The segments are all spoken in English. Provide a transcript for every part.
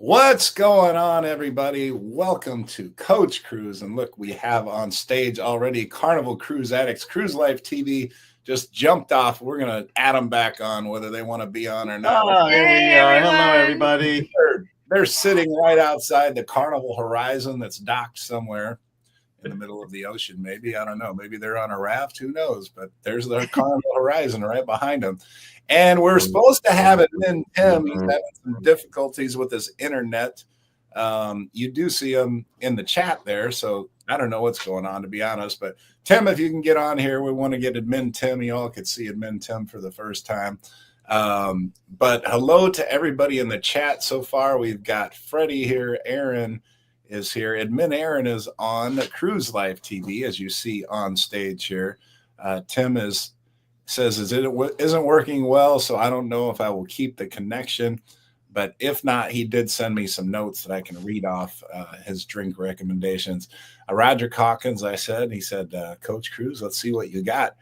What's going on, everybody? Welcome to Coach Cruise. And look, we have on stage already Carnival Cruise Addicts. Cruise Life TV just jumped off. We're going to add them back on, whether they want to be on or not. Oh, here we are. Hello, everybody. They're sitting right outside the Carnival Horizon that's docked somewhere in the middle of the ocean. Maybe, I don't know. Maybe they're on a raft. Who knows? But there's the Carnival Horizon right behind them. And we're supposed to have it in Tim. He's having some difficulties with his internet. You do see him in the chat there. So I don't know what's going on, to be honest. But Tim, if you can get on here, we want to get admin Tim. You all could see admin Tim for the first time. But hello to everybody in the chat so far. We've got Freddie here. Aaron is here. Admin Aaron is on Cruise Life TV, as you see on stage here. Tim says it isn't working well, so I don't know if I will keep the connection. But if not, he did send me some notes that I can read off his drink recommendations. Roger Calkins, he said, Coach Cruz, let's see what you got.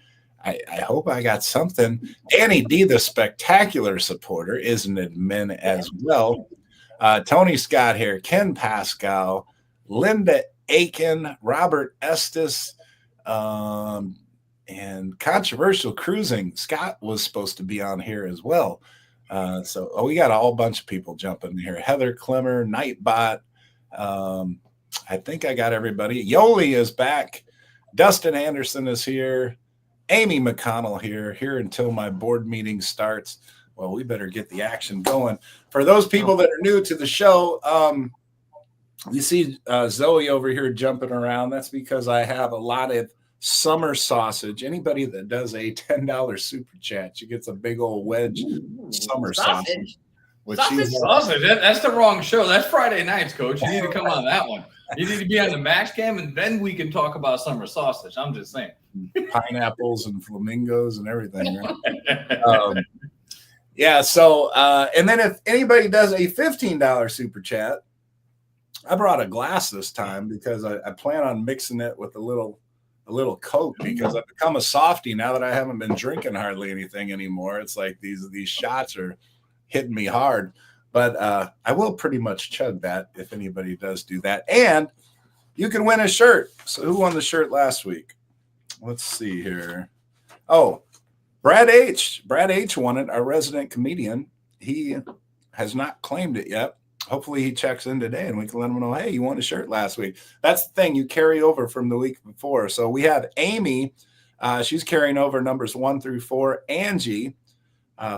I hope I got something. Danny D, the spectacular supporter, is an admin as well. Tony Scott here, Ken Pascal, Linda Aiken, Robert Estes, and Controversial Cruising. Scott was supposed to be on here as well. We got a whole bunch of people jumping here. Heather Clemmer, Nightbot. I think I got everybody. Yoli is back. Dustin Anderson is here. Amy McConnell here until my board meeting starts. Well, we better get the action going. For those people that are new to the show, you see Zoe over here jumping around. That's because I have a lot of summer sausage. Anybody that does a $10 super chat, she gets a big old wedge summer sausage. Sausage. That's the wrong show. That's Friday nights, Coach. You need to come on that one. You need to be on the Max Cam, and then we can talk about summer sausage. I'm just saying. Pineapples and flamingos and everything. Right? Yeah. So, and then if anybody does a $15 super chat, I brought a glass this time because I plan on mixing it with a little Coke, because I've become a softie now that I haven't been drinking hardly anything anymore. It's like these shots are hitting me hard, but I will pretty much chug that if anybody does do that. And you can win a shirt. So who won the shirt last week? Let's see here. Oh, Brad H. Brad H. won it, our resident comedian. He has not claimed it yet. Hopefully he checks in today and we can let him know, hey, you won a shirt last week. That's the thing. You carry over from the week before. So we have Amy. She's carrying over numbers 1 through 4. Angie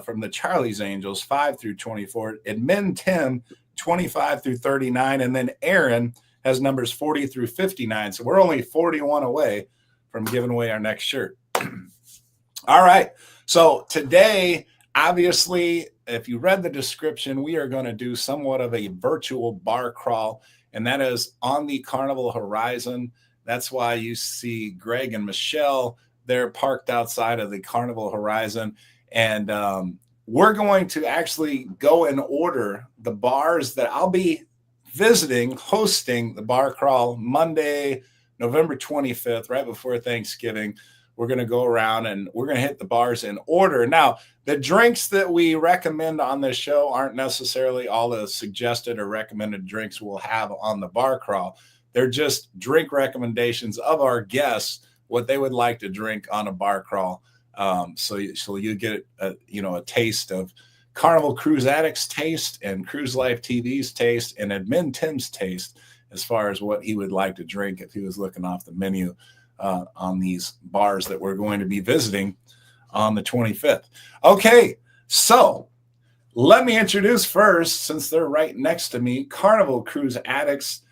from the Charlie's Angels, 5 through 24. Admin Tim, 25 through 39. And then Aaron has numbers 40 through 59. So we're only 41 away from giving away our next shirt. All right. So today, obviously, if you read the description, we are going to do somewhat of a virtual bar crawl, and that is on the Carnival Horizon. That's why you see Greg and Michelle. They're parked outside of the Carnival Horizon, and we're going to actually go and order the bars that I'll be hosting the bar crawl Monday, November 25th, right before Thanksgiving. We're going to go around and we're going to hit the bars in order. Now, the drinks that we recommend on this show aren't necessarily all the suggested or recommended drinks we'll have on the bar crawl. They're just drink recommendations of our guests, what they would like to drink on a bar crawl. So you get a taste of Carnival Cruise Addicts' taste and Cruise Life TV's taste and Admin Tim's taste as far as what he would like to drink if he was looking off the menu on these bars that we're going to be visiting on the 25th. Okay, so let me introduce first, since they're right next to me, Carnival Cruise Addicts.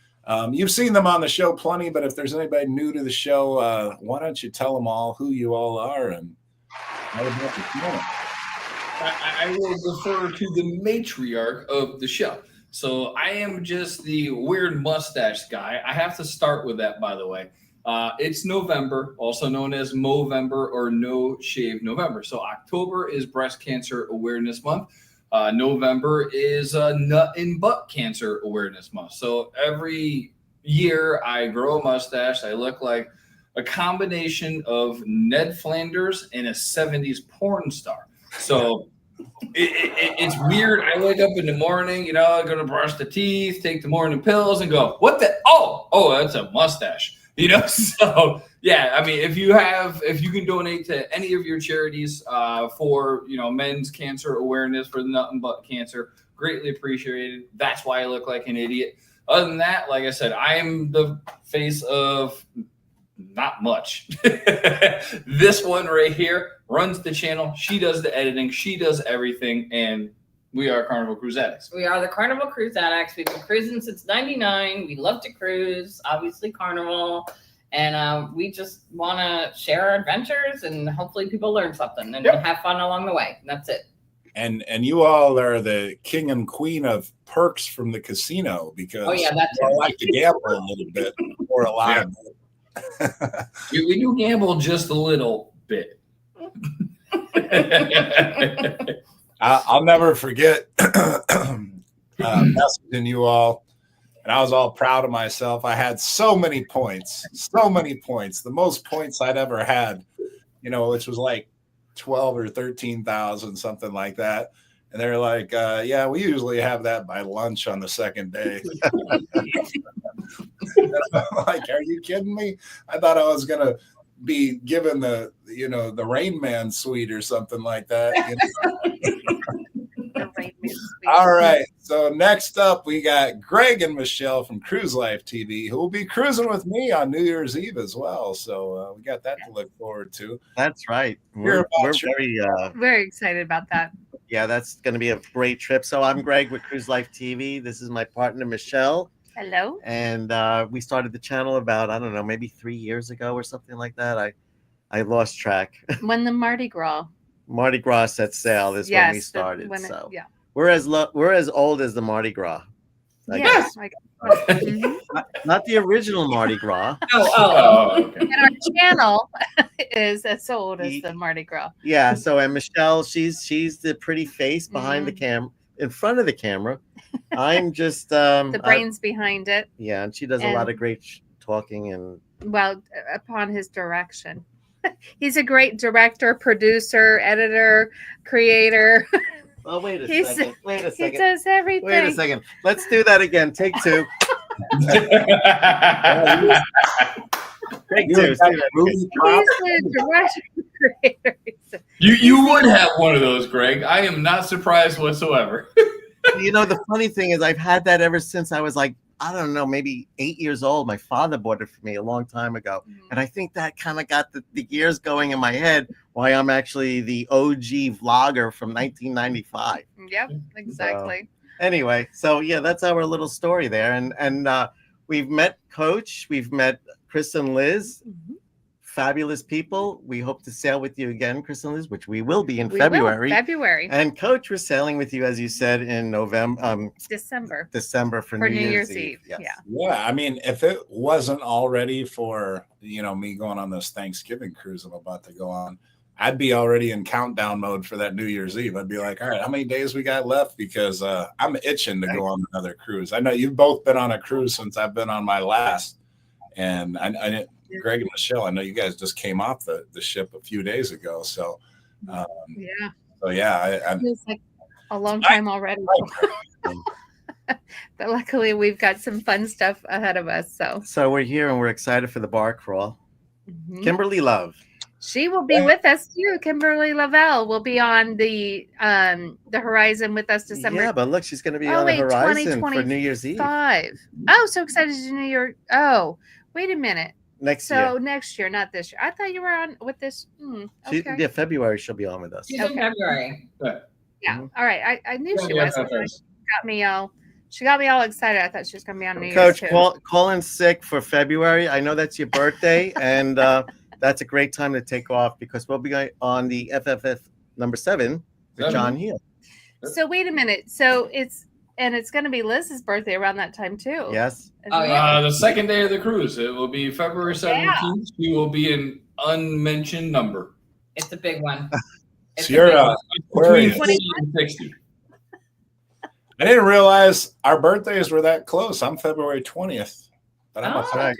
You've seen them on the show plenty, but if there's anybody new to the show, why don't you tell them all who you all are and what about the show? I will refer to the matriarch of the show. So I am just the weird mustache guy. I have to start with that, by the way. It's November, also known as Movember or No Shave November. So October is Breast Cancer Awareness Month. November is Nut and Butt Cancer Awareness Month. So every year I grow a mustache. I look like a combination of Ned Flanders and a 70s porn star. So It's weird. I wake up in the morning, I go to brush the teeth, take the morning pills, and go, what the? Oh, that's a mustache. So yeah, I mean, if you can donate to any of your charities for men's cancer awareness for nut and butt cancer, greatly appreciated. That's why I look like an idiot. Other than that, like I said, I am the face of not much. This one right here runs the channel. She does the editing. She does everything, and we are Carnival Cruise Addicts. We are the Carnival Cruise Addicts. We've been cruising since '99. We love to cruise, obviously Carnival. And we just want to share our adventures and hopefully people learn something and have fun along the way. And that's it. And you all are the king and queen of perks from the casino because that's I like to gamble a little bit or a lot of it. We do gamble just a little bit. I'll never forget messaging you all, and I was all proud of myself. I had so many points, the most points I'd ever had, which was like 12 or 13,000, something like that. And they're like, yeah, we usually have that by lunch on the second day. I'm like, are you kidding me? I thought I was going to be given the Rain Man suite or something like that. All right. So next up, we got Greg and Michelle from Cruise Life TV, who will be cruising with me on New Year's Eve as well. So we got that to look forward to. That's right. We're very excited about that. Yeah, that's going to be a great trip. So I'm Greg with Cruise Life TV. This is my partner, Michelle. Hello. And we started the channel about, I don't know, maybe 3 years ago or something like that. I lost track. When the Mardi Gras set sail is when we started. We're as old as the Mardi Gras. Yes. Not the original Mardi Gras. Okay. And our channel is as old as the Mardi Gras. Yeah. So and Michelle, she's the pretty face behind the camera, in front of the camera. I'm just the brains behind it. Yeah, and she does a lot of great talking and upon his direction. He's a great director, producer, editor, creator. Oh, wait a second. He does everything. Wait a second. Let's do that again. Take two. Take two. He's the director, creator. You would have one of those, Greg. I am not surprised whatsoever. The funny thing is I've had that ever since I was like, I don't know, maybe 8 years old. My father bought it for me a long time ago. And I think that kind of got the gears going in my head why I'm actually the OG vlogger from 1995. Yep, exactly. Anyway, so yeah, that's our little story there. And we've met Coach. We've met Chris and Liz. Fabulous people. We hope to sail with you again, Chris and Liz, which we will be in February. February. And Coach, we're sailing with you, as you said, in December for New Year's Eve. Yes. Yeah. I mean, if it wasn't already for, me going on this Thanksgiving cruise I'm about to go on, I'd be already in countdown mode for that New Year's Eve. I'd be like, all right, how many days we got left? Because I'm itching to go on another cruise. I know you've both been on a cruise since I've been on my last. And I didn't. Greg and Michelle, I know you guys just came off the ship a few days ago. So, it feels like a long time already. But luckily, we've got some fun stuff ahead of us. So we're here and we're excited for the bar crawl. Kimberly Love. She will be with us too. Kimberly Lavelle will be on the horizon with us December. Yeah, but look, she's going to be on the horizon for New Year's Eve. Oh, so excited to New Year. Oh, wait a minute. Next year, not this year. I thought you were on with this. Okay. February she'll be on with us. She's in February. Yeah. All right. I knew she was. She got me all excited. I thought she was going to be on New Coach, Year's too. call in sick for February. I know that's your birthday, and that's a great time to take off because we'll be going on the FFF number 7 with John Heel. So wait a minute. So it's going to be Liz's birthday around that time too. Yes. The second day of the cruise. It will be February 17th. She will be an unmentioned number. It's a big one. So you're between 40 and 60. I didn't realize our birthdays were that close. I'm February 20th. But I'm okay.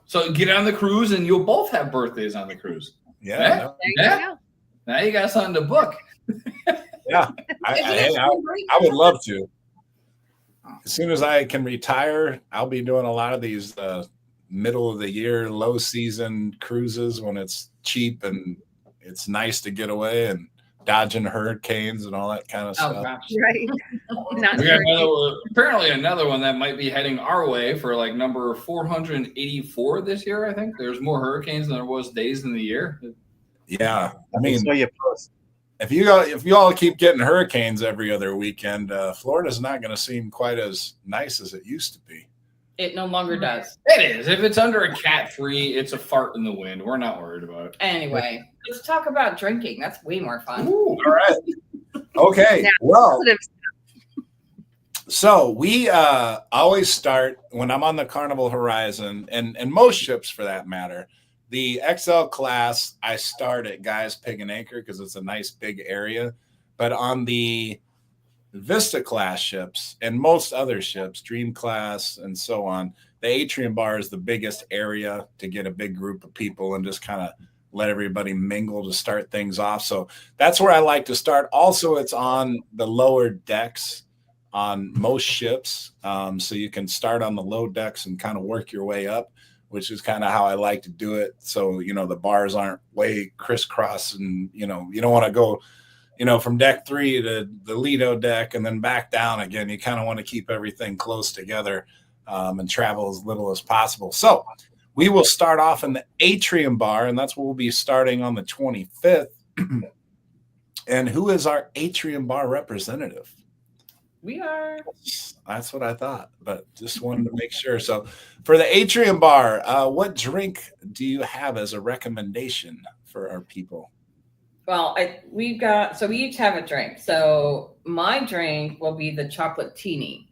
So get on the cruise and you'll both have birthdays on the cruise. Yeah. Now you got something to book. Yeah, I would love to. As soon as I can retire, I'll be doing a lot of these middle of the year, low season cruises when it's cheap and it's nice to get away and dodging hurricanes and all that kind of stuff. Gosh. Right. Not We got apparently another one that might be heading our way for like number 484 this year. I think there's more hurricanes than there was days in the year. Yeah, I mean, So you post. if you all keep getting hurricanes every other weekend, Florida's not going to seem quite as nice as it used to be. It no longer does. It is. If it's under a cat 3, it's a fart in the wind. We're not worried about it. Anyway, let's talk about drinking. That's way more fun. Ooh, all right. Okay. Yeah. Well, so we always start when I'm on the Carnival Horizon, and most ships for that matter. The XL class, I start at Guy's Pig and Anchor because it's a nice big area. But on the Vista class ships and most other ships, Dream class and so on, the Atrium bar is the biggest area to get a big group of people and just kind of let everybody mingle to start things off. So that's where I like to start. Also, it's on the lower decks on most ships. So you can start on the low decks and kind of work your way up, which is kind of how I like to do it. So, the bars aren't way crisscross and, you don't want to go, from deck 3 to the Lido deck and then back down again. You kind of want to keep everything close together and travel as little as possible. So we will start off in the Atrium bar, and that's where we'll be starting on the 25th. And who is our Atrium bar representative? We are. That's what I thought, but just wanted to make sure. So for the Atrium bar, what drink do you have as a recommendation for our people? Well, we each have a drink. So my drink will be the chocolate teeny,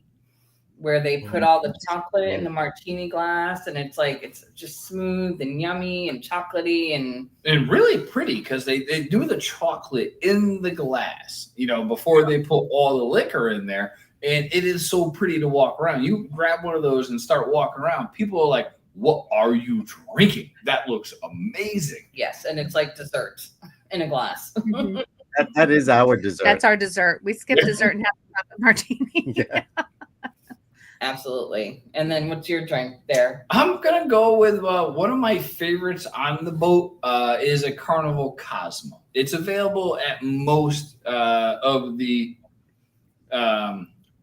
where they put all the chocolate in the martini glass, and it's just smooth and yummy and chocolatey and really pretty because they do the chocolate in the glass, before they put all the liquor in there. And it is so pretty to walk around. You grab one of those and start walking around. People are like, "What are you drinking? That looks amazing." Yes, and it's like dessert in a glass. That is our dessert. That's our dessert. We skip dessert and have a chocolate martini. Yeah. Absolutely. And then what's your drink there? I'm going to go with one of my favorites on the boat is a Carnival Cosmo. It's available at most of the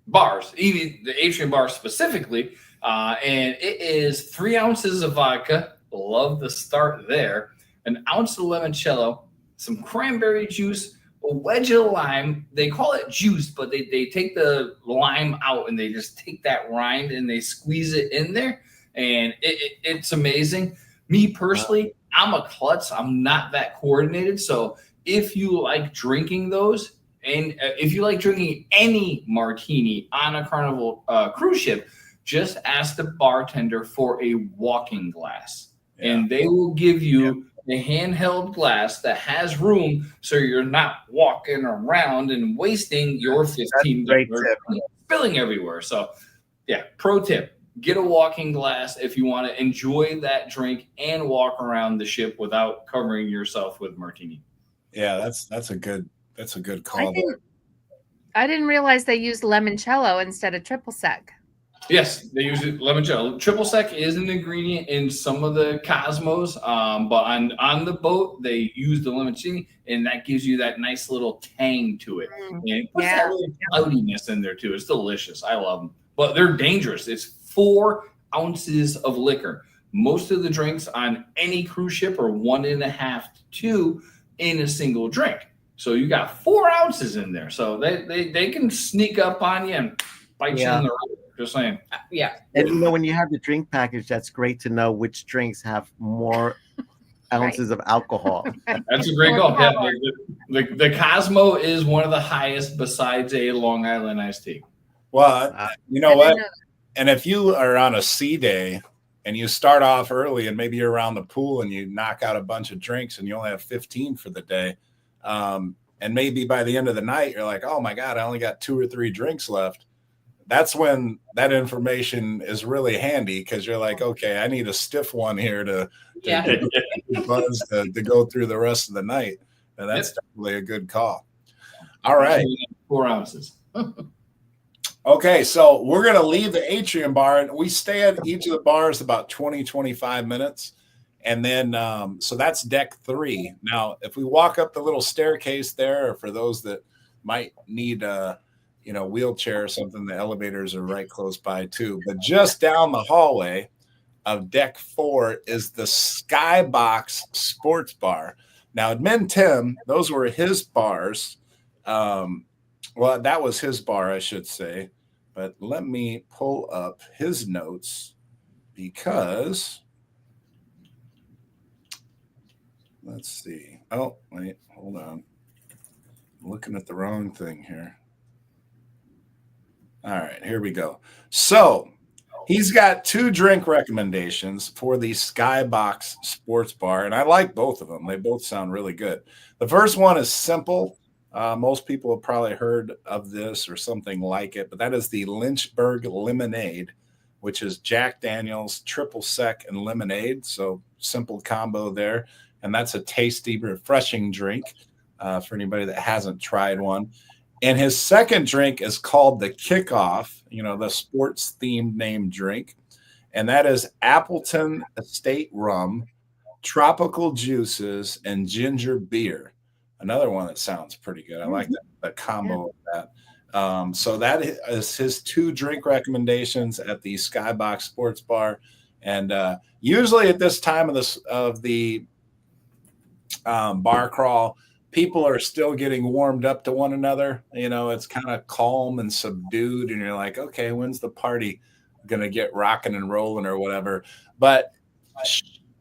bars, even the Atrium bar specifically. And it is 3 ounces of vodka. Love the start there. An ounce of limoncello, some cranberry juice, a wedge of lime. They call it juice, but they take the lime out and they just take that rind and they squeeze it in there. And it's amazing. Me personally, I'm a klutz. I'm not that coordinated. So if you like drinking those, and if you like drinking any martini on a Carnival cruise ship, just ask the bartender for a walking glass. Yeah. And they will give you a handheld glass that has room so you're not walking around and wasting your $15 spilling everywhere. So, yeah, pro tip, get a walking glass if you want to enjoy that drink and walk around the ship without covering yourself with martini. Yeah, that's a good call. I didn't realize they used limoncello instead of triple sec. Yes, they use limoncello. Triple sec is an ingredient in some of the Cosmos, but on the boat they use the limoncello, and that gives you that nice little tang to it. And it puts that little cloudiness in there too. It's delicious. I love them, but they're dangerous. It's 4 ounces of liquor. Most of the drinks on any cruise ship are 1.5 to 2 in a single drink. So you got 4 ounces in there. So they can sneak up on you and bite you in the road. Just saying. Yeah. And when you have the drink package, that's great to know which drinks have more ounces of alcohol. That's a great call. Yeah, the Cosmo is one of the highest besides a Long Island iced tea. Well, you know what? And if you are on a sea day and you start off early and maybe you're around the pool and you knock out a bunch of drinks and you only have 15 for the day, and maybe by the end of the night, you're like, oh my God, I only got 2 or 3 drinks left. That's when that information is really handy because you're like, okay, I need a stiff one here to buzz to go through the rest of the night. And that's definitely a good call. All right. 4 ounces. Okay, so we're going to leave the Atrium bar, and we stay at each of the bars about 20, 25 minutes. And then, so that's deck 3. Now, if we walk up the little staircase there, or for those that might need a, wheelchair or something, the elevators are right close by too. But just down the hallway of deck 4 is the Skybox Sports Bar. Now, Admin Tim, those were his bars. Well, that was his bar, I should say. But let me pull up his notes because let's see. Oh, wait, hold on. I'm looking at the wrong thing here. All right, here we go. So he's got 2 drink recommendations for the Skybox Sports Bar, and I like both of them. They both sound really good. The first one is simple. Most people have probably heard of this or something like it, but that is the Lynchburg Lemonade, which is Jack Daniel's triple sec and lemonade. So simple combo there. And that's a tasty, refreshing drink for anybody that hasn't tried one. And his second drink is called the Kickoff, the sports themed name drink. And that is Appleton Estate Rum, tropical juices, and ginger beer. Another one that sounds pretty good. I like that combo of that. So that is his 2 drink recommendations at the Skybox Sports Bar. And usually at this time of the bar crawl, people are still getting warmed up to one another. It's kind of calm and subdued, and you're like, okay, when's the party going to get rocking and rolling or whatever? But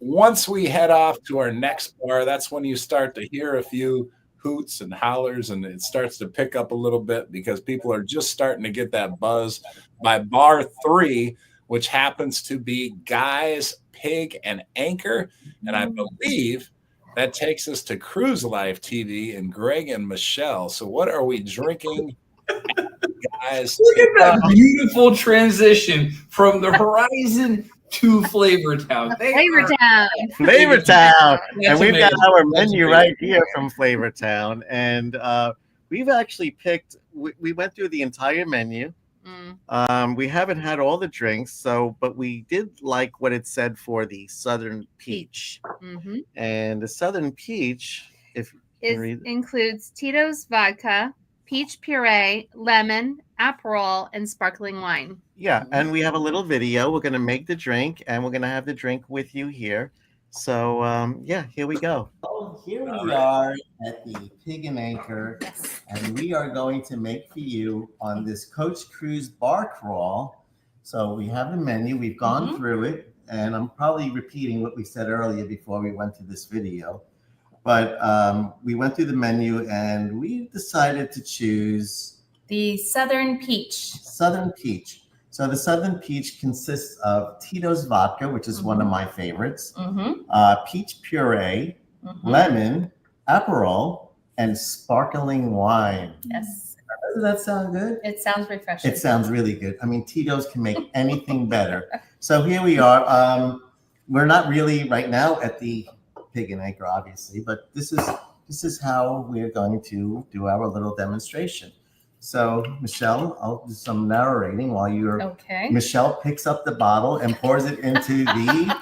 once we head off to our next bar, that's when you start to hear a few hoots and hollers, and it starts to pick up a little bit because people are just starting to get that buzz by bar 3, which happens to be Guy's Pig and Anchor. And I believe that takes us to Cruise Life TV and Greg and Michelle. So what are we drinking, guys? Look at that beautiful transition from the horizon to Flavortown. Flavortown. And we've got our That's menu amazing. right here from Flavortown. And we've actually picked, we went through the entire menu. We haven't had all the drinks, but we did like what it said for the Southern Peach. And the Southern Peach, includes Tito's vodka, peach puree, lemon, Aperol, and sparkling wine. Yeah, and we have a little video. We're going to make the drink, and we're going to have the drink with you here. So, here we go. Oh, here we are at the Pig and Anchor, and we are going to make for you on this Coach Cruise bar crawl. So we have the menu. We've gone through it, and I'm probably repeating what we said earlier before we went to this video. But we went through the menu, and we decided to choose the Southern Peach. Southern Peach. So the Southern Peach consists of Tito's vodka, which is one of my favorites, peach puree, lemon, Aperol, and sparkling wine. Yes. Doesn't that sound good? It sounds refreshing. It sounds really good. I mean, Tito's can make anything better. So here we are. We're not really right now at the Pig and Anchor, obviously, but this is how we're going to do our little demonstration. So, Michelle, I'll do some narrating while Michelle picks up the bottle and pours it into the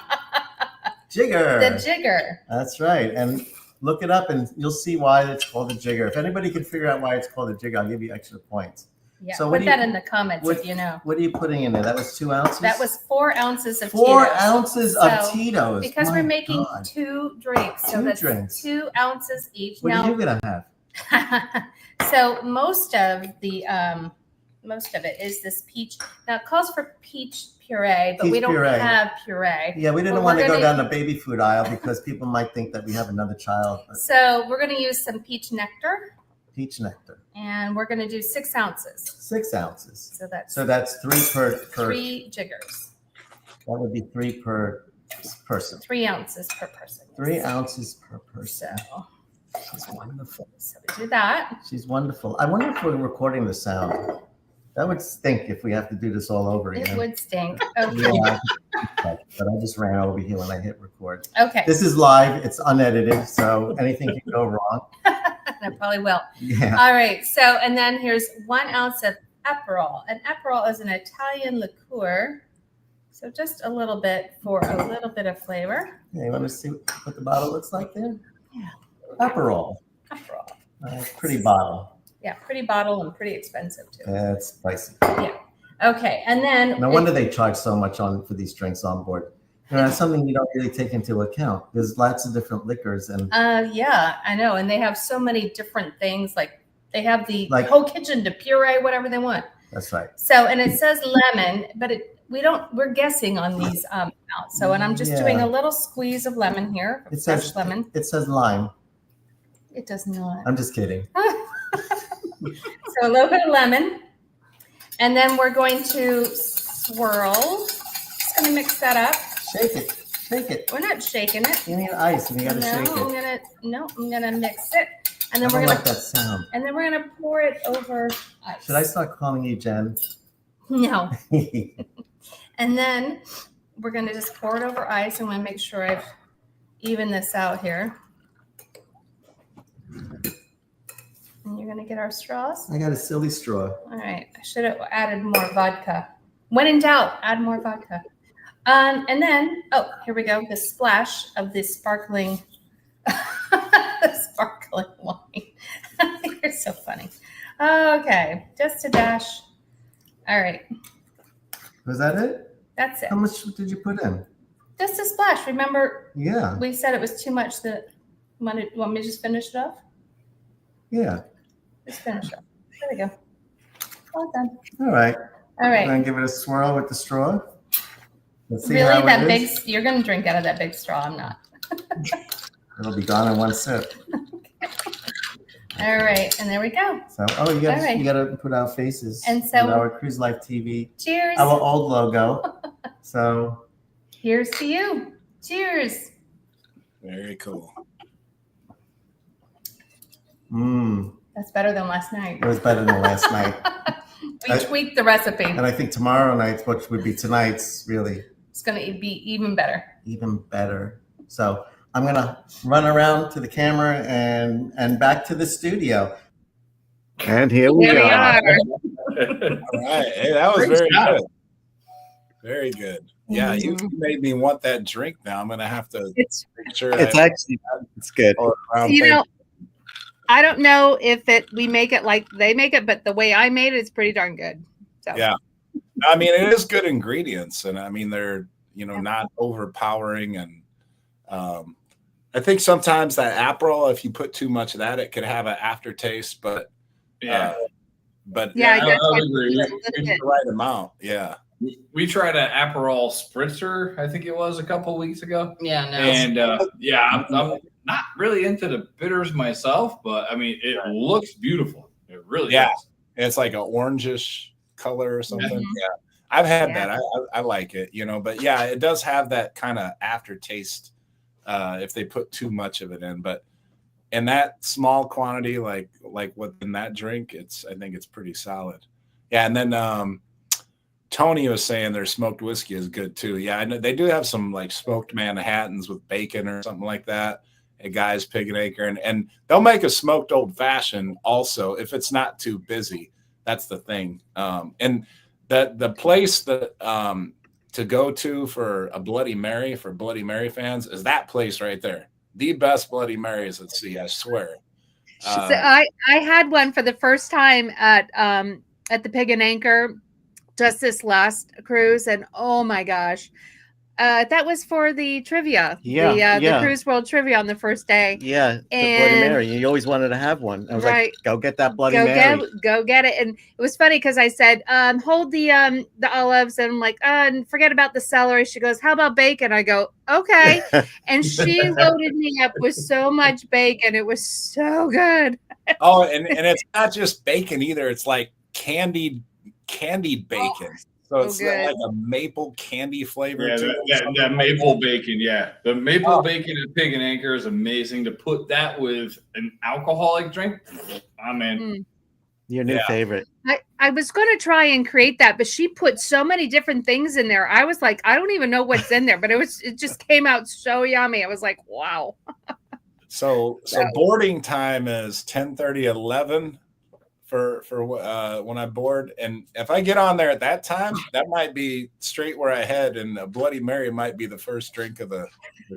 jigger. The jigger. That's right. And look it up and you'll see why it's called the jigger. If anybody can figure out why it's called the jigger, I'll give you extra points. Yeah, so put that in the comments if you know. What are you putting in there? That was 2 ounces? That was 4 ounces of 4 Tito's. ounces of Tito's. Because we're making 2 drinks. So that's 2 ounces each. What are you going to have? So most of it is this peach. Now it calls for peach puree, but we don't have puree. Yeah, we didn't want to go down the baby food aisle because people might think that we have another child. So we're going to use some peach nectar. Peach nectar. And we're going to do 6 ounces. 6 ounces. So that's 3 per 3 jiggers. That would be 3 per person. 3 ounces per person. 3 ounces per person. So she's wonderful. So we do that. She's wonderful. I wonder if we're recording the sound. That would stink if we have to do this all over again. It would stink. Okay. Yeah, but I just ran over here when I hit record. Okay. This is live. It's unedited, so anything can go wrong. I probably will. Yeah. All right. So, and then here's 1 ounce of Aperol. And Aperol is an Italian liqueur. So just a little bit for a little bit of flavor. Yeah, you want to see what the bottle looks like there? Yeah. Aperol. Aperol. Pretty bottle. Yeah, pretty bottle and pretty expensive too. That's pricey. Yeah. Okay. And then No wonder they charge so much for these drinks on board. That's something you don't really take into account. There's lots of different liquors and yeah, I know. And they have so many different things. Like they have the Like- whole kitchen to puree whatever they want. that's right. So, and it says lemon, but we're guessing on these amounts. So, and I'm just doing a little squeeze of lemon here. It Fresh says lemon. It says lime. It does not. I'm just kidding. So a little bit of lemon. And then we're going to swirl. Just going to mix that up. Shake it. Shake it. We're not shaking it. You need ice and you gotta No, shake I'm it. gonna mix it. And then I we're don't gonna like that sound. and then we're gonna pour it over ice. Should I start calling you Jen? No. And then we're gonna just pour it over ice. I'm gonna make sure I've evened this out here. And you're gonna get our straws. I got a silly straw. All right. I should have added more vodka. When in doubt, add more vodka. And then, oh, here we go. The splash of this sparkling, sparkling wine. You're so funny. Okay, just a dash. All right, Was that it? that's it. How much did you put in? Just a splash. Remember, Yeah. we said it was too much. Want me to just finish it off? Yeah. Just finish it off. There we go. All done. All right. All right. Then give it a swirl with the straw. Let's see Really, how that it big? is. You're gonna drink out of that big straw. I'm not. It'll be gone in one sip. All right, and there we go. So, you All right. gotta put our faces. And so- with our Cruise Life TV, Cheers. our old logo. So, Here's to you. Cheers. Very cool. That's better than last night. it was better than last night. We tweaked the recipe. And I think tomorrow night, which would be tonight's, really It's going to be even better. even better. So I'm gonna run around to the camera and back to the studio. And here Here we are. All right. Hey, that was Great very job. good. Very good. Yeah, you made me want that drink now. I'm gonna have to It's make sure actually it's good. you know, I don't know if we make it like they make it, but the way I made it is pretty darn good. So Yeah. I mean, it is good ingredients, and I mean they're not overpowering, and I think sometimes that Aperol, if you put too much of that, it could have an aftertaste, but Yeah. but yeah, I guess I I agree. put a little it's bit. the right amount. Yeah. We tried an Aperol spritzer, I think it was a couple of weeks ago. Yeah, no. And I'm not really into the bitters myself, but I mean, it looks beautiful. It really Yeah. does. It's like an orangish color or something. Mhm. Yeah. I've had Yeah. that. I like it, but yeah, it does have that kind of aftertaste if they put too much of it in. But in that small quantity, like within that drink, I think it's pretty solid. Yeah, and then Tony was saying their smoked whiskey is good too. Yeah, I know they do have some like smoked Manhattans with bacon or something like that. A Guy's Pig and Acre, and they'll make a smoked old fashioned also if it's not too busy. That's the thing. And the place that to go to for a Bloody Mary for Bloody Mary fans is that place right there. The best Bloody Marys at sea, I swear. So I had one for the first time at the Pig and Anchor just this last cruise, and oh my gosh, that was for the trivia, the Cruise World trivia on the first day. Yeah, the Bloody And- Mary. You always wanted to have one. I was Right. like, go get that Bloody Mary. Go get it. And it was funny because I said, hold the olives, and I'm like, and forget about the celery. She goes, how about bacon? I go, okay. And she loaded me up with so much bacon. It was so good. Oh, and it's not just bacon either. It's like candied bacon. So it's good. like a maple candy flavor. Yeah, to it. that maple bacon. Yeah, the maple bacon at Pig and Anchor is amazing. To put that with an alcoholic drink, I'm in. Your new favorite. I was going to try and create that, but she put so many different things in there. I was like, I don't even know what's in there, but it just came out so yummy. I was like, wow. So boarding time is 10:30, 11 for when I board. And if I get on there at that time, that might be straight where I head, and a Bloody Mary might be the first drink of the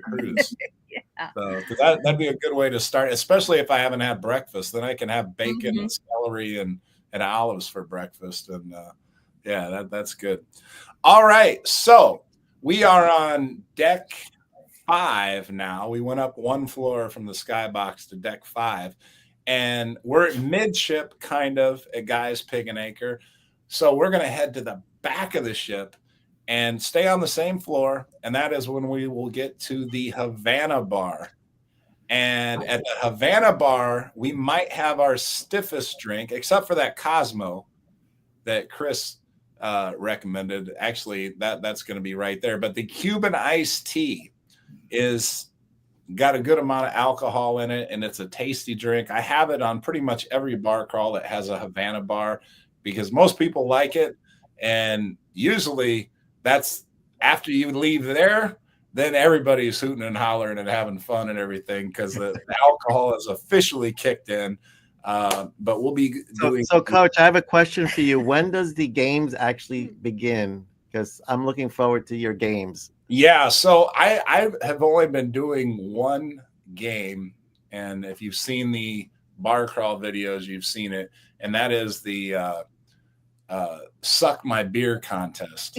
cruise. Yeah. So, because that'd be a good way to start, especially if I haven't had breakfast. Then I can have bacon and celery and olives for breakfast, and yeah, that's good. All right, so we are on deck 5 now. We went up one floor from the Skybox to deck 5, and we're at midship, kind of at Guy's Pig and Anchor. So we're going to head to the back of the ship and stay on the same floor, and that is when we will get to the Havana bar. And at the Havana bar, we might have our stiffest drink, except for that Cosmo that Chris recommended. Actually, that's going to be right there. But the Cuban iced tea is got a good amount of alcohol in it, and it's a tasty drink. I have it on pretty much every bar crawl that has a Havana bar because most people like it. And usually that's after you leave there, then everybody's hooting and hollering and having fun and everything because the alcohol is officially kicked in. But we'll be doing. So, Coach, I have a question for you. When does the games actually begin? Because I'm looking forward to your games. Yeah, so I have only been doing one game, and if you've seen the bar crawl videos, you've seen it, and that is the suck my beer contest.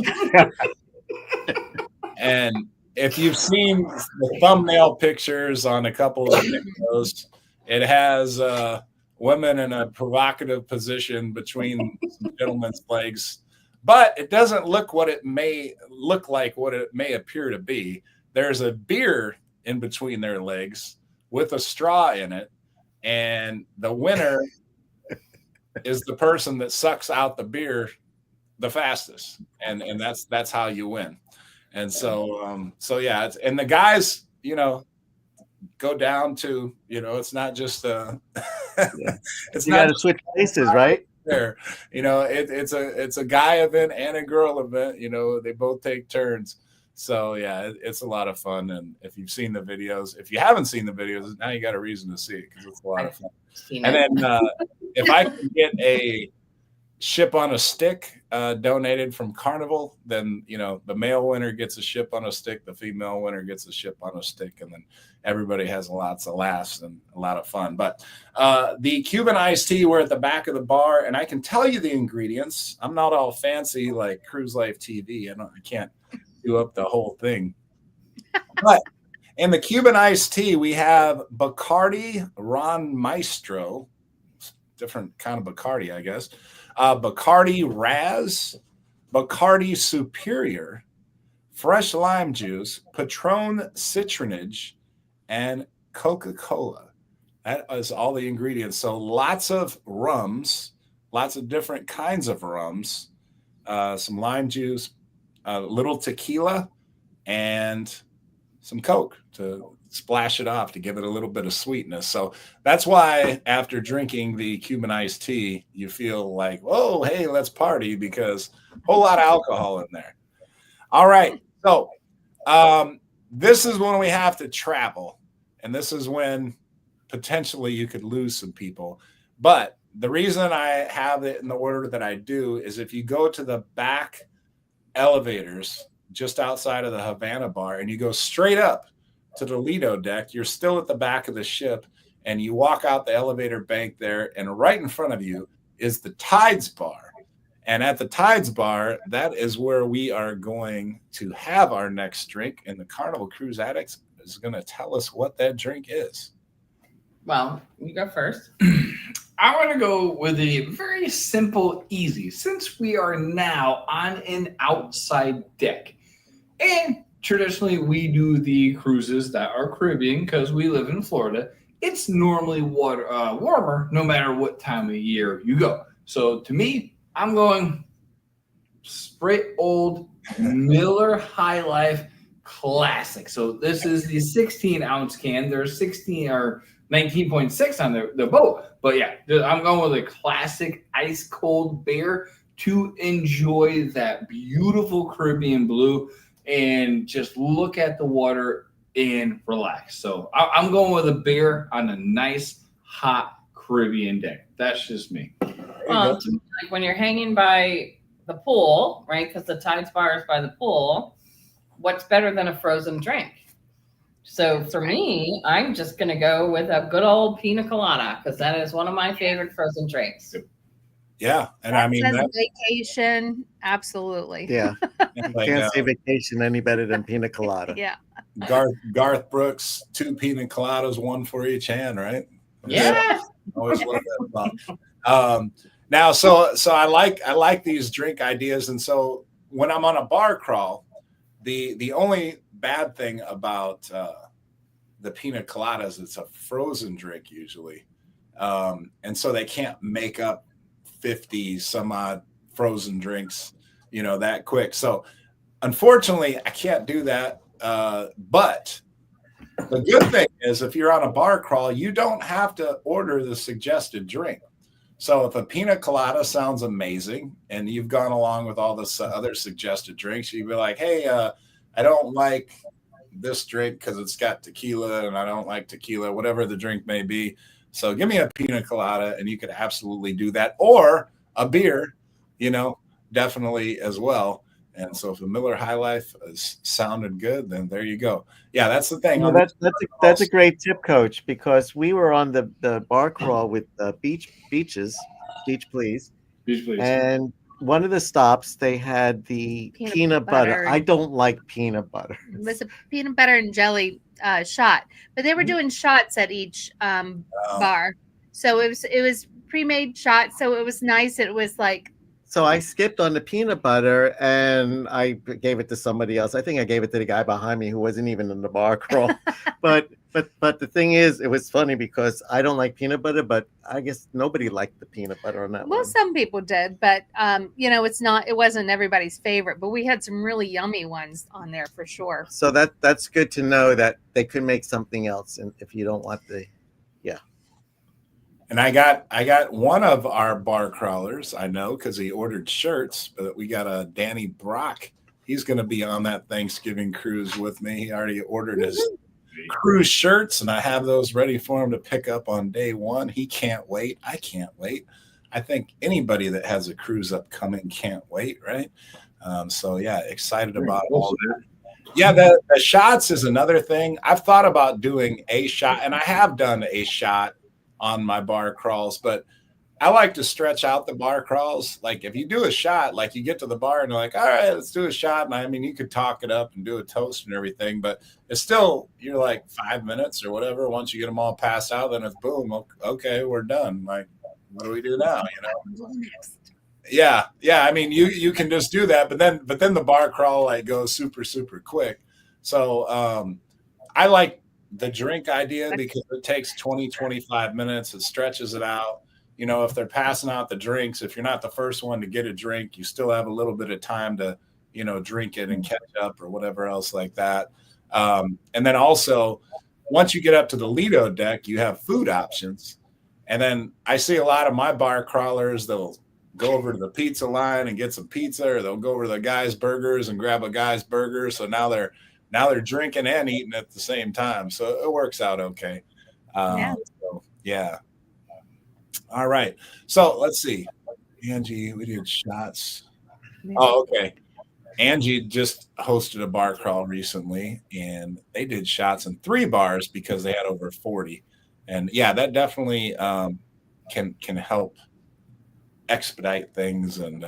And if you've seen the thumbnail pictures on a couple of videos, it has women in a provocative position between some gentlemen's legs, but it doesn't look what it may look like, what it may appear to be. There's a beer in between their legs with a straw in it, and the winner is the person that sucks out the beer the fastest, and that's how you win. And so yeah, and the guys, go down to, it's not just it's you not got to switch places, right? There, it's a guy event and a girl event. They both take turns. So yeah, it's a lot of fun. And if you've seen the videos, if you haven't seen the videos, now you got a reason to see it because it's a lot of fun. And then if I can get a ship on a stick donated from Carnival, then the male winner gets a ship on a stick, the female winner gets a ship on a stick, and then everybody has lots of laughs and a lot of fun. But the Cuban iced tea, we're at the back of the bar, and I can tell you the ingredients. I'm not all fancy like Cruise Life TV. I can't do up the whole thing. But in the Cuban iced tea, we have Bacardi Ron Maestro, different kind of Bacardi, I guess. Bacardi Raz, Bacardi Superior, fresh lime juice, Patron citronage, and Coca-Cola. That is all the ingredients. So lots of rums, lots of different kinds of rums, some lime juice, a little tequila, and some Coke to splash it off to give it a little bit of sweetness. So that's why after drinking the Cuban iced tea, you feel like, oh, hey, let's party, because a whole lot of alcohol in there. All right. So this is when we have to travel. And this is when potentially you could lose some people. But the reason I have it in the order that I do is if you go to the back elevators just outside of the Havana bar and you go straight up to the Lido deck, you're still at the back of the ship, and you walk out the elevator bank there, and right in front of you is the Tides bar. And at the Tides bar, that is where we are going to have our next drink, and the Carnival Cruise Addicts is going to tell us what that drink is. Well, you go first. I want to go with a very simple, easy, since we are now on an outside deck. And traditionally, we do the cruises that are Caribbean because we live in Florida. It's normally warmer no matter what time of year you go. So to me, I'm going straight old Miller High Life Classic. So this is the 16-ounce can. There's 16 or 19.6 on the boat. But yeah, I'm going with a classic ice cold beer to enjoy that beautiful Caribbean blue and just look at the water and relax. So I'm going with a beer on a nice hot Caribbean day. That's just me. Well, to me, like when you're hanging by the pool, right? Because the Tides Bar is by the pool. What's better than a frozen drink? So for me, I'm just going to go with a good old pina colada because that is one of my favorite frozen drinks. Yeah, and That I mean says that, vacation, absolutely. Yeah, like, can't say vacation any better than pina colada. Yeah. Garth Brooks, 2 pina coladas, 1 for each hand, right? Yes. Always love that song. Now, so I like these drink ideas, and so when I'm on a bar crawl, the only bad thing about the pina coladas, it's a frozen drink usually, and so they can't make up 50 some odd frozen drinks, that quick. So unfortunately, I can't do that. But the good thing is, if you're on a bar crawl, you don't have to order the suggested drink. So if a pina colada sounds amazing and you've gone along with all the other suggested drinks, you'd be like, hey, I don't like this drink because it's got tequila and I don't like tequila, whatever the drink may be. So give me a pina colada, and you could absolutely do that, or a beer, definitely as well. And so if a Miller High Life sounded good, then there you go. Yeah, that's the thing. Well, that's a great tip, Coach, because we were on the bar crawl with Beach Please, Beach Please. and one of the stops they had the peanut butter. I don't like peanut butter. It was a peanut butter and jelly shot, but they were doing shots at each bar, so it was pre-made shots, so it was nice. It was like. So I skipped on the peanut butter and I gave it to somebody else. I think I gave it to the guy behind me who wasn't even in the bar crawl. but the thing is, it was funny because I don't like peanut butter, but I guess nobody liked the peanut butter on that one. Well, some people did, but it wasn't everybody's favorite, but we had some really yummy ones on there for sure. So that's good to know that they could make something else, and if you don't want And I got one of our bar crawlers, I know, because he ordered shirts, but we got a Danny Brock. He's going to be on that Thanksgiving cruise with me. He already ordered his cruise shirts, and I have those ready for him to pick up on day one. He can't wait. I can't wait. I think anybody that has a cruise upcoming can't wait, right? So, yeah, excited about all that. Yeah, the shots is another thing. I've thought about doing a shot, and I have done a shot on my bar crawls, but I like to stretch out the bar crawls. Like if you do a shot, like you get to the bar and you're like, all right, let's do a shot. And I mean, you could talk it up and do a toast and everything, but it's still, you're like 5 minutes or whatever. Once you get them all passed out, then it's boom. Okay, we're done. Like, what do we do now? Yeah. I mean, you can just do that, but then the bar crawl like goes super, super quick. So I like the drink idea because it takes 20-25 minutes. It stretches it out. If they're passing out the drinks, if you're not the first one to get a drink, you still have a little bit of time to drink it and catch up or whatever else like that. And then also once you get up to the Lido deck, you have food options. And then I see a lot of my bar crawlers, they'll go over to the pizza line and get some pizza, or they'll go over to the Guy's Burgers and grab a Guy's Burger. So now they're drinking and eating at the same time. So it works out okay. Yeah. All right. So let's see. Angie, we did shots. Oh, okay. Angie just hosted a bar crawl recently, and they did shots in 3 bars because they had over 40. And yeah, that definitely can help expedite things and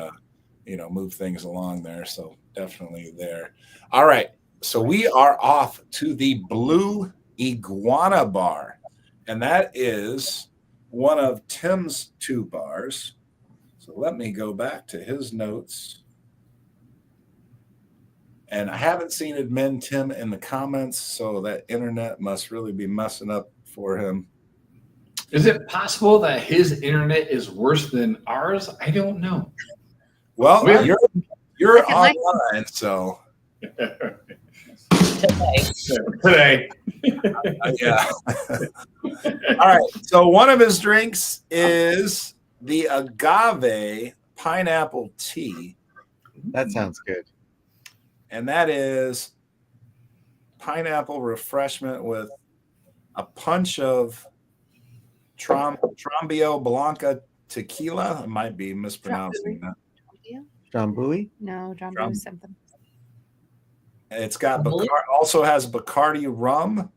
move things along there. So definitely there. All right. So we are off to the Blue Iguana Bar, and that is one of Tim's 2 bars. So let me go back to his notes. And I haven't seen admin Tim in the comments, so that internet must really be messing up for him. Is it possible that his internet is worse than ours? I don't know. Well, you're online, so today. Yeah. All right. So one of his drinks is the agave pineapple tea. That sounds good. And that is pineapple refreshment with a punch of Trombio Blanca tequila. I might be mispronouncing that. Jambui? No, John Boy something. It's got also has Bacardi rum,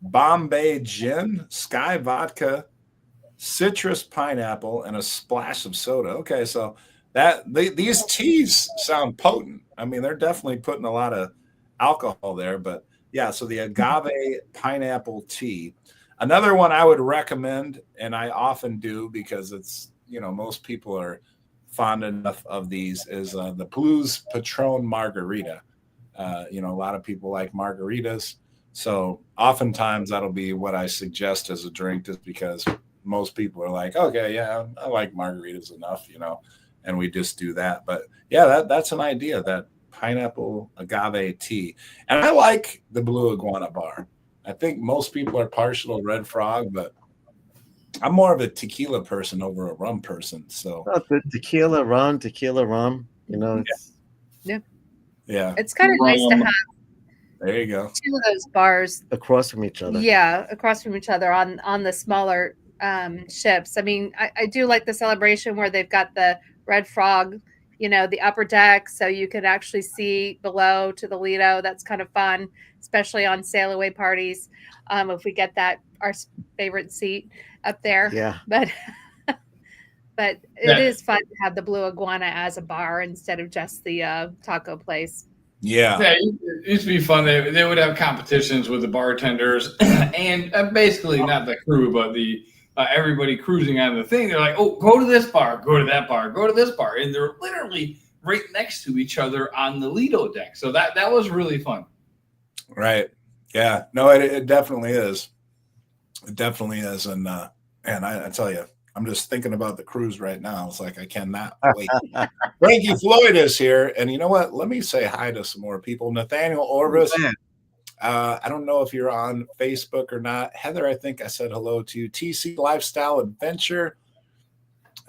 Bombay gin, Sky vodka, citrus pineapple, and a splash of soda. Okay, so these teas sound potent. I mean, they're definitely putting a lot of alcohol there, but yeah, so the agave pineapple tea. Another one I would recommend, and I often do because it's, most people are fond enough of these, is the Blues Patron margarita. A lot of people like margaritas. So oftentimes that'll be what I suggest as a drink, just because most people are like, okay, yeah, I like margaritas enough, and we just do that. But yeah, that's an idea, that pineapple agave tea. And I like the Blue Iguana bar. I think most people are partial to Red Frog, but I'm more of a tequila person over a rum person. So the tequila rum, it's, yeah, It's kind of nice to have there you go. two of those bars across from each other. Yeah, across from each other on the smaller ships. I mean, I do like the celebration where they've got the Red Frog, the upper deck, so you can actually see below to the Lido. That's kind of fun, especially on sail away parties. If we get our favorite seat up there. Yeah. But it is fun to have the Blue Iguana as a bar instead of just the taco place. Yeah, it used to be fun. They would have competitions with the bartenders and basically not the crew, but the everybody cruising on the thing. They're like, oh, go to this bar, go to that bar, go to this bar. And they're literally right next to each other on the Lido deck. So that was really fun. Right. Yeah. No, it definitely is. It definitely is. And I tell you, I'm just thinking about the cruise right now. It's like I cannot wait. Frankie Floyd is here. And you know what? Let me say hi to some more people. Nathaniel Orvis. I don't know if you're on Facebook or not. Heather, I think I said hello to you. TC Lifestyle Adventure.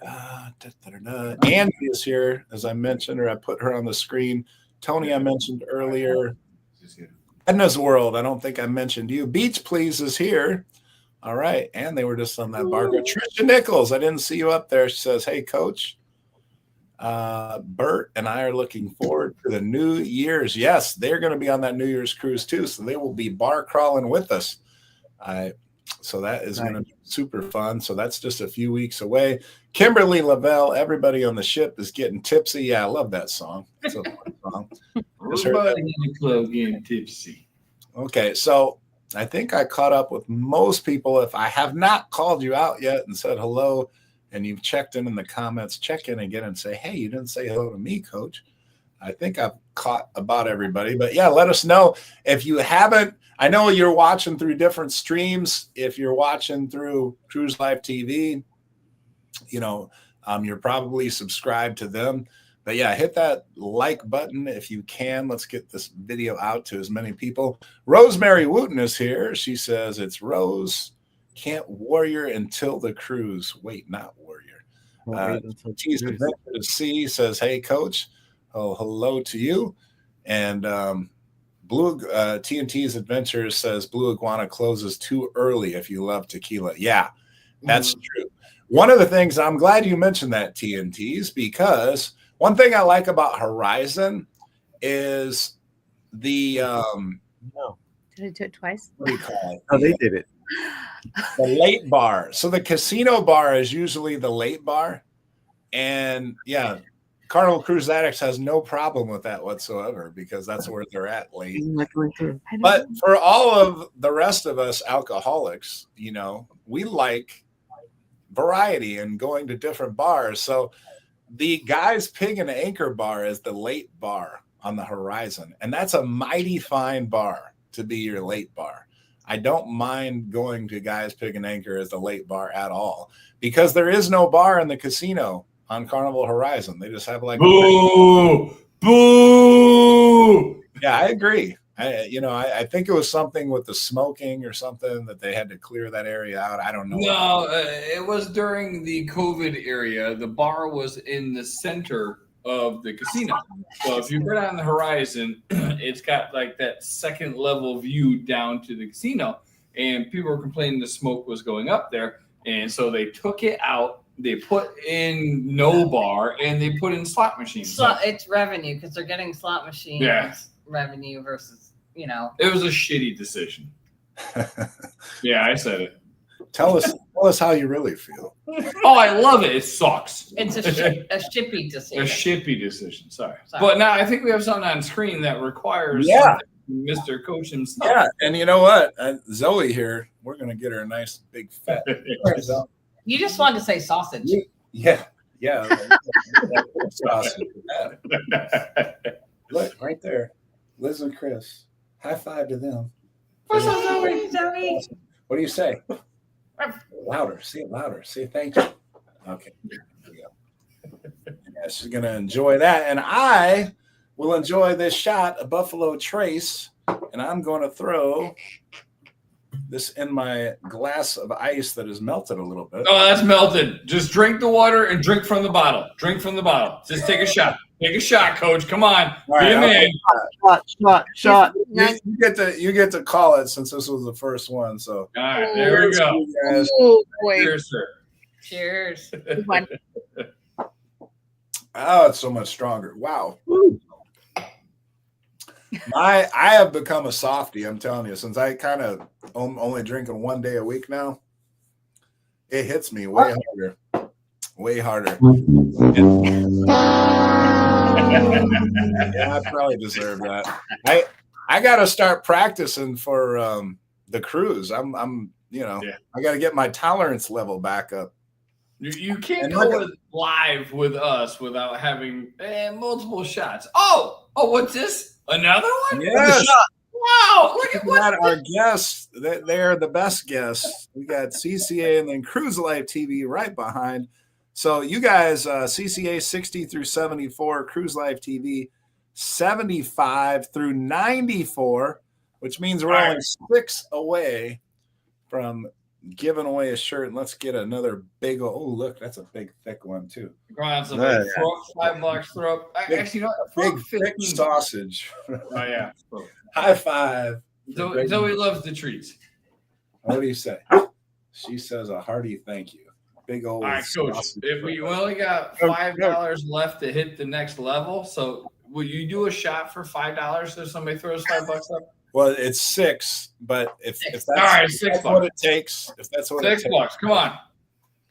Andy is here, as I mentioned, or I put her on the screen. Tony, I mentioned earlier. Edna's World, I don't think I mentioned you. Beach Please is here. All right. And they were just on that bar. Trisha Nichols, I didn't see you up there. She says, hey, Coach. Bert and I are looking forward to the New Year's. Yes, they're going to be on that New Year's cruise too. So they will be bar crawling with us. So that is going to be super fun. So that's just a few weeks away. Kimberly Lavelle, everybody on the ship is getting tipsy. Yeah, I love that song. It's a fun song. Everybody in the club getting tipsy. Okay, so I think I caught up with most people. If I have not called you out yet and said hello, and you've checked in the comments, check in again and say, hey, you didn't say hello to me, Coach. I think I've caught about everybody. But yeah, let us know if you haven't. I know you're watching through different streams. If you're watching through Cruise Life TV, you're probably subscribed to them. But yeah, hit that like button if you can. Let's get this video out to as many people. Rosemary Wooten is here. She says, it's Rose. Can't warrior until the cruise. Wait, not warrior. She's Adventure to Sea says, hey, Coach. Oh, hello to you. And Blue TNT's Adventures says Blue Iguana closes too early if you love tequila. Yeah, that's true. One of the things, I'm glad you mentioned that, TNT's, because one thing I like about Horizon is the Did I do it twice? what do you call it? Oh, they did it. The late bar. So the casino bar is usually the late bar. And yeah, Carnival Cruise Addicts has no problem with that whatsoever because that's where they're at late. But for all of the rest of us alcoholics, we like variety and going to different bars. So the Guy's Pig and Anchor bar is the late bar on the Horizon. And that's a mighty fine bar to be your late bar. I don't mind going to Guy's Pig and Anchor as the late bar at all because there is no bar in the casino on Carnival Horizon. They just have like boo. Yeah, I agree. I think it was something with the smoking or something that they had to clear that area out. I don't know. No, it was during the COVID area. The bar was in the center of the casino. So if you go down the horizon, it's got like that second level view down to the casino, and people were complaining the smoke was going up there, and so they took it out. They put in no bar, and they put in slot machines. It's revenue because they're getting slot machines revenue versus, you know. It was a shitty decision. Yeah, I said it. Tell us how you really feel. Oh, I love it. It sucks. It's a shippy decision. A shippy decision. Sorry. But now I think we have something on screen that requires Mr. Coach himself. Yeah, and you know what? Zoe here, we're going to get her a nice big fat. You just wanted to say sausage. Yeah. Sausage. Look, right there. Liz and Chris. High five to them. What's up, Zoe? What do you say? Louder. Say it louder. Say thank you. Okay. There we go. Yeah, she's going to enjoy that. And I will enjoy this shot of Buffalo Trace. And I'm going to throw this in my glass of ice that is melted a little bit. Oh, that's melted. Just drink the water and drink from the bottle. Drink from the bottle. Just take a shot. Take a shot, Coach. Come on. All right, be a man. Shot. You get to call it since this was the first one. So all right, there we go. Oh, boy. Cheers, sir. Cheers. Oh, it's so much stronger. Wow. I have become a softie, I'm telling you, since I kind of only drinking one day a week now. It hits me way harder. Way harder. Yeah, I probably deserve that. I got to start practicing for the cruise. I got to get my tolerance level back up. You can't go live with us without having multiple shots. Oh, what's this? Another one? Yes. Wow, look at that. Our guests, they're the best guests. We got CCA and then Cruise Life TV right behind. So you guys, CCA 60 through 74, Cruise Life TV 75 through 94, which means we're only 6 away from giving away a shirt. And let's get another big, look, that's a big, thick one too. Go on, somebody. Throw up $5, throw up. Actually, big, thick sausage. Oh, yeah. High five. Zoe loves the treats. What do you say? She says a hearty thank you. Big old. All right, Coach. If we only got $5 left to hit the next level, so will you do a shot for $5 if somebody throws $5 up? Well, it's 6, but if that's, all right, that's what it takes, if that's what it takes. $6. Come on.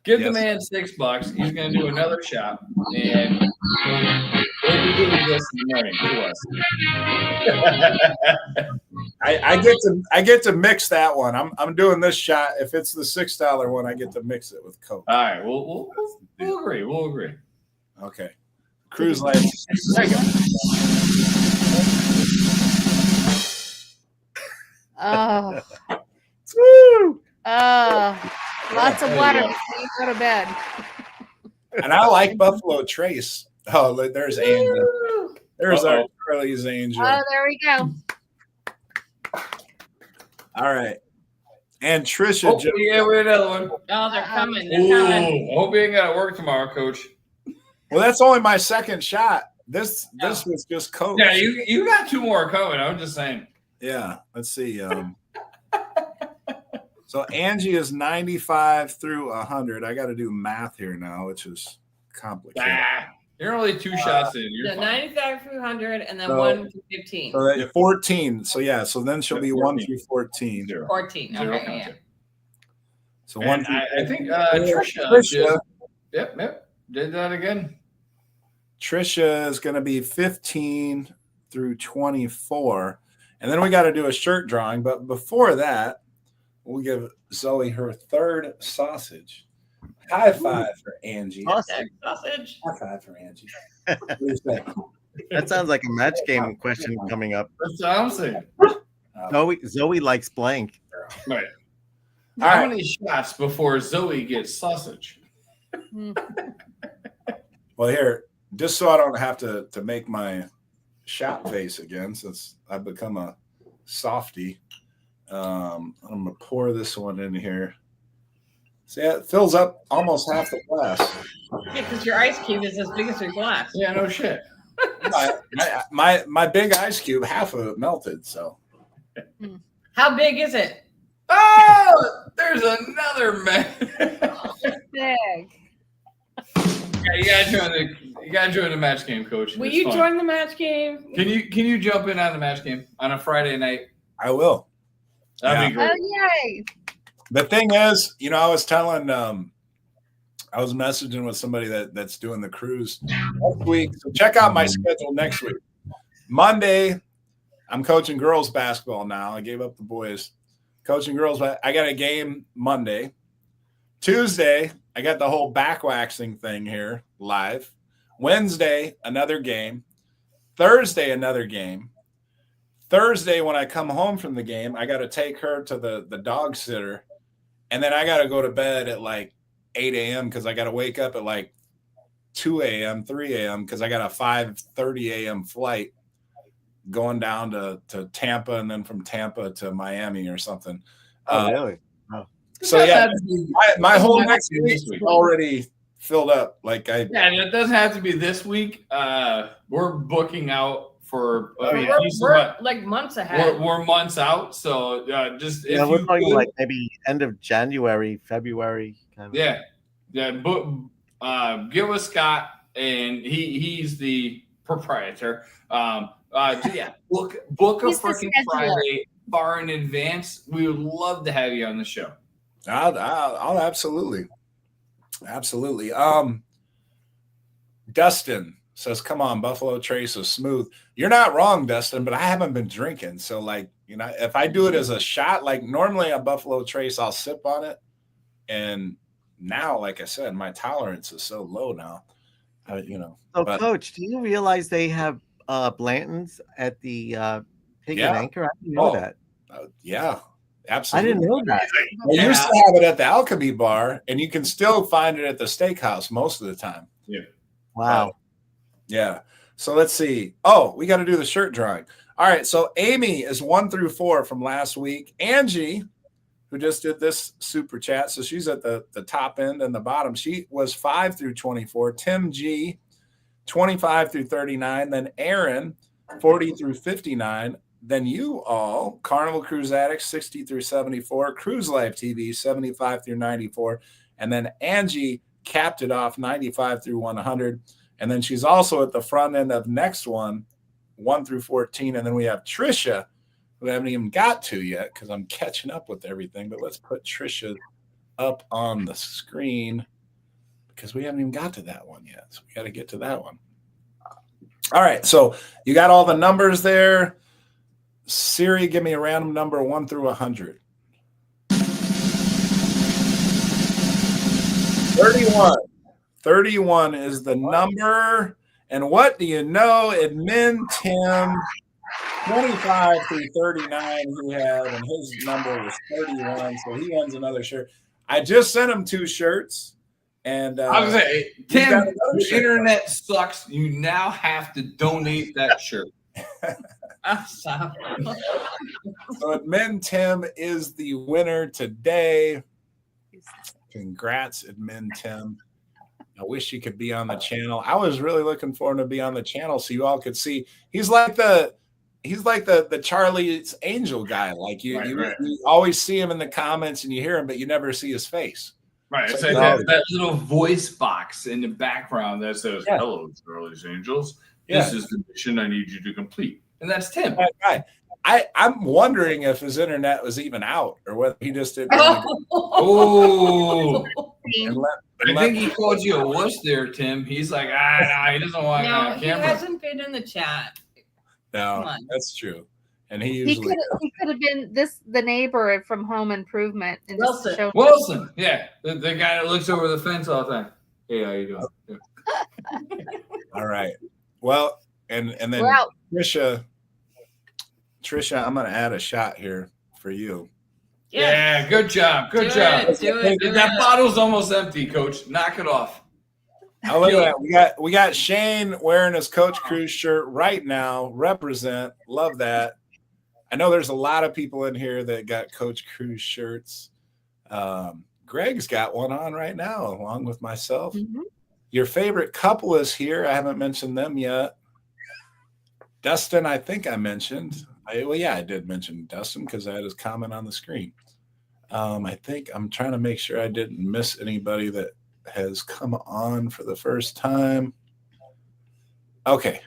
Give the man $6. He's going to do another shot, and we'll be doing this in the morning to us. I get to mix that one. I'm doing this shot. If it's the $6 one, I get to mix it with Coke. All right, we'll agree. We'll agree. Okay. Cruise Life. There you go. Oh. Woo! Lots of water before you go to bed. And I like Buffalo Trace. Oh, there's Angel. There's our Curly's Angel. Oh, there we go. All right. And Trisha. Yeah, we're another one. Oh, they're coming. I hope you ain't got to work tomorrow, Coach. Well, that's only my second shot. This was just Coke. Yeah, you got 2 more coming. I'm just saying. Yeah. Let's see. So Angie is 95 through 100. I got to do math here now, which is complicated. You're only 2 shots in. You're 95 through 100, and then 1 to 15. So that's 14. So yeah. So then she'll be 1 through 14. 14. Okay. Yeah. So 1. I think Trisha. Yep. Did that again. Trisha is going to be 15 through 24. And then we got to do a shirt drawing. But before that, we'll give Zoe her 3rd sausage. High five for Angie. Sausage. High five for Angie. What do you think? That sounds like a match game question coming up. That's what I'm saying. Zoe likes blank. Right. How many shots before Zoe gets sausage? Well, here, just so I don't have to make my shot face again, since I've become a softie, I'm going to pour this one in here. See, it fills up almost half the glass. Yeah, because your ice cube is as big as your glass. Yeah, no shit. My big ice cube, half of it melted. So How big is it? Oh, there's another man. Big. Yeah, you gotta join the match game, Coach. Will It's you fun. join the match game? Can you jump in on the match game on a Friday night? I will. That'd be great. Oh, yay. The thing is, I was telling, I was messaging with somebody that's doing the cruise next week. So check out my schedule next week. Monday, I'm coaching girls basketball now. I gave up the boys. Coaching girls, but I got a game Monday. Tuesday, I got the whole back waxing thing here live. Wednesday, another game. Thursday, another game. Thursday, when I come home from the game, I got to take her to the dog sitter. And then I got to go to bed at like 8 a.m. because I got to wake up at like 2 a.m., 3 a.m. because I got a 5:30 a.m. flight going down to Tampa and then from Tampa to Miami or something. Really? So, yeah, my whole next week is already filled up. Like Yeah, it doesn't have to be this week. We're booking out for We're like months ahead. we're months out. So just if We're you talking could, like maybe end of January, February. Kind of. yeah. Get with Scott, and he's the proprietor. Book a He's the freaking scheduler. Friday far in advance. We would love to have you on the show. I'll absolutely. Dustin says, come on, Buffalo Trace is smooth. You're not wrong, Dustin, but I haven't been drinking. So, if I do it as a shot, like normally a Buffalo Trace, I'll sip on it. And now, like I said, my tolerance is so low now, So, Coach, do you realize they have Blanton's at the Pig and Anchor? I didn't know that. Yeah, absolutely. I didn't know that. They used to have it at the Alchemy bar, and you can still find it at the steakhouse most of the time. Yeah. Wow. Yeah. So let's see. Oh, we got to do the shirt drawing. All right. So Amy is 1 through 4 from last week. Angie, who just did this super chat, so she's at the top end and the bottom. She was 5 through 24. Tim G, 25 through 39. Then Aaron, 40 through 59. Then you all, Carnival Cruise Addicts, 60 through 74. Cruise Life TV, 75 through 94. And then Angie capped it off, 95 through 100. And then she's also at the front end of next one, 1 through 14. And then we have Trisha, who I haven't even got to yet because I'm catching up with everything. But let's put Trisha up on the screen because we haven't even got to that one yet. So we got to get to that one. All right. So you got all the numbers there. Siri, give me a random number 1 through 100. 31. 31 is the number. And what do you know? Admin Tim, 25 through 39 he had, and his number was 31. So he wins another shirt. I just sent him 2 shirts. And I was saying, Tim, the internet sucks. You now have to donate that shirt. Stop. So Admin Tim is the winner today. Congrats, Admin Tim. I wish he could be on the channel. I was really looking for him to be on the channel so you all could see. He's like the Charlie's Angel guy. Like you always see him in the comments and you hear him, but you never see his face. Right. It's like that little voice box in the background that says, "Hello, Charlie's Angels. This is the mission I need you to complete." And that's Tim. Right. I'm wondering if his internet was even out or whether he just didn't. Oh. I think he called you a wuss there, Tim. He's like, he doesn't want No, he camera. hasn't been in the chat. No, that's true. And he usually he could have been the neighbor from Home Improvement. And Wilson. Wilson, yeah, the guy that looks over the fence all the time. Hey, how you doing? Yeah. All right. Well, and then Trisha, I'm going to add a shot here for you. Yeah, good job. Good job. That bottle's almost empty, Coach. Knock it off. Oh, look at that. We got Shane wearing his Coach Cruise shirt right now. Represent. Love that. I know there's a lot of people in here that got Coach Cruise shirts. Greg's got one on right now, along with myself. Mhm. Your favorite couple is here. I haven't mentioned them yet. Dustin, I think I mentioned. I did mention Dustin because I had his comment on the screen. I think I'm trying to make sure I didn't miss anybody that has come on for the first time. Okay.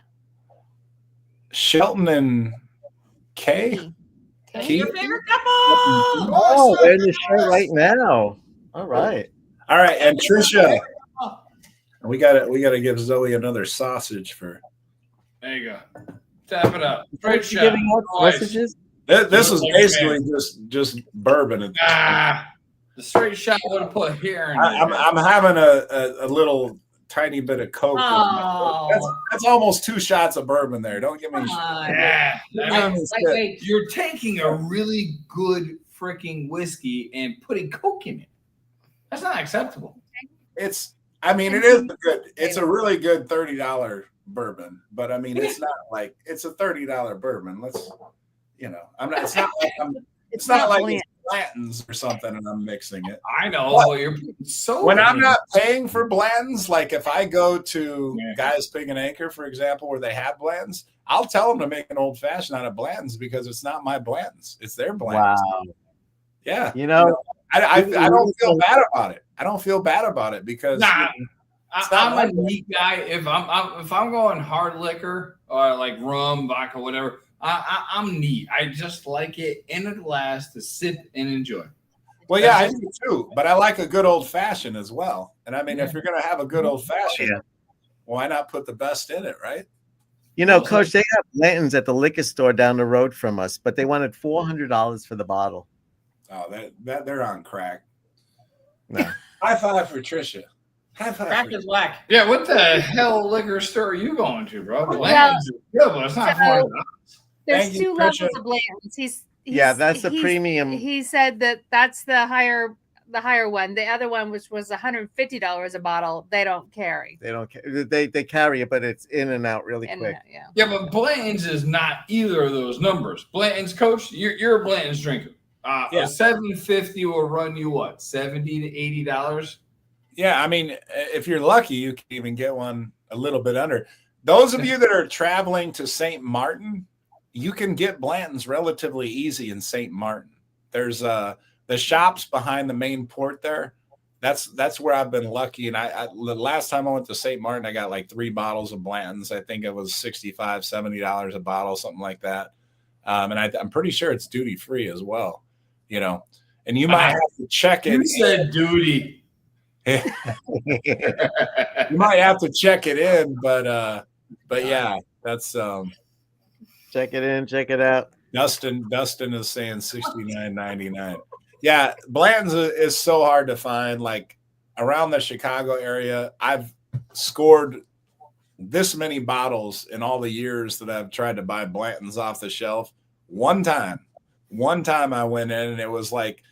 Shelton and Kay. Hey, your Keith? favorite couple. Oh, they're in the show right now. All right. All right, and Trisha. We gotta give Zoe another sausage for. There you go. Tap it up. Straight You shot. giving out Nice. sausages? This is basically just bourbon. The straight shot would have put here. In I'm having a little tiny bit of Coke. Oh, That's almost 2 shots of bourbon there. Don't give me. come on. Yeah. Lightweight. You're taking a really good freaking whiskey and putting Coke in it. That's not acceptable. It is good. It's a really good $30 bourbon, but I mean, it's not like it's a $30 bourbon. It's not like it's Blanton's or something and I'm mixing it. I know, but you're so. When I'm not paying for Blanton's, like if I go to Guy's Pig and Anchor, for example, where they have Blanton's, I'll tell them to make an old fashioned out of Blanton's because it's not my Blanton's. It's their Blanton's. Wow. Yeah. I don't feel bad about it. I don't feel bad about it because I'm a neat guy. If I'm going hard liquor or like rum, vodka, whatever, I'm neat. I just like it in a glass to sip and enjoy. Well, yeah, I do too. But I like a good old fashioned as well. And I mean, if you're going to have a good old fashioned, why not put the best in it, right? Coach, they have Blanton's at the liquor store down the road from us, but they wanted $400 for the bottle. Oh, that they're on crack. No. High five for Trisha. High five. Crack is whack. Yeah, what the hell liquor store are you going to, bro? Well, Blanton's is good, but it's not $400. There's Thank you, 2 levels Trisha. of Blanton's. That's the premium. He said that's the higher one. The other one, which was $150 a bottle, they don't carry. They don't care. They carry it, but it's in and out really quick. Yeah, but Blanton's is not either of those numbers. Blanton's, Coach, you're a Blanton's drinker. A $750 will run you what, $70 to $80? Yeah, I mean, if you're lucky, you can even get one a little bit under. Those of you that are traveling to St. Martin, you can get Blanton's relatively easy in St. Martin. There's the shops behind the main port there. That's where I've been lucky. And I the last time I went to St. Martin, I got like 3 bottles of Blanton's. I think it was $65, $70 a bottle, something like that. And I'm pretty sure it's duty free as well. And you might have to check it. You said duty. You might have to check it in, but yeah, that's check it in, check it out. Dustin is saying $69.99. Yeah, Blanton's is so hard to find. Like around the Chicago area, I've scored this many bottles in all the years that I've tried to buy Blanton's off the shelf. One time I went in and it was like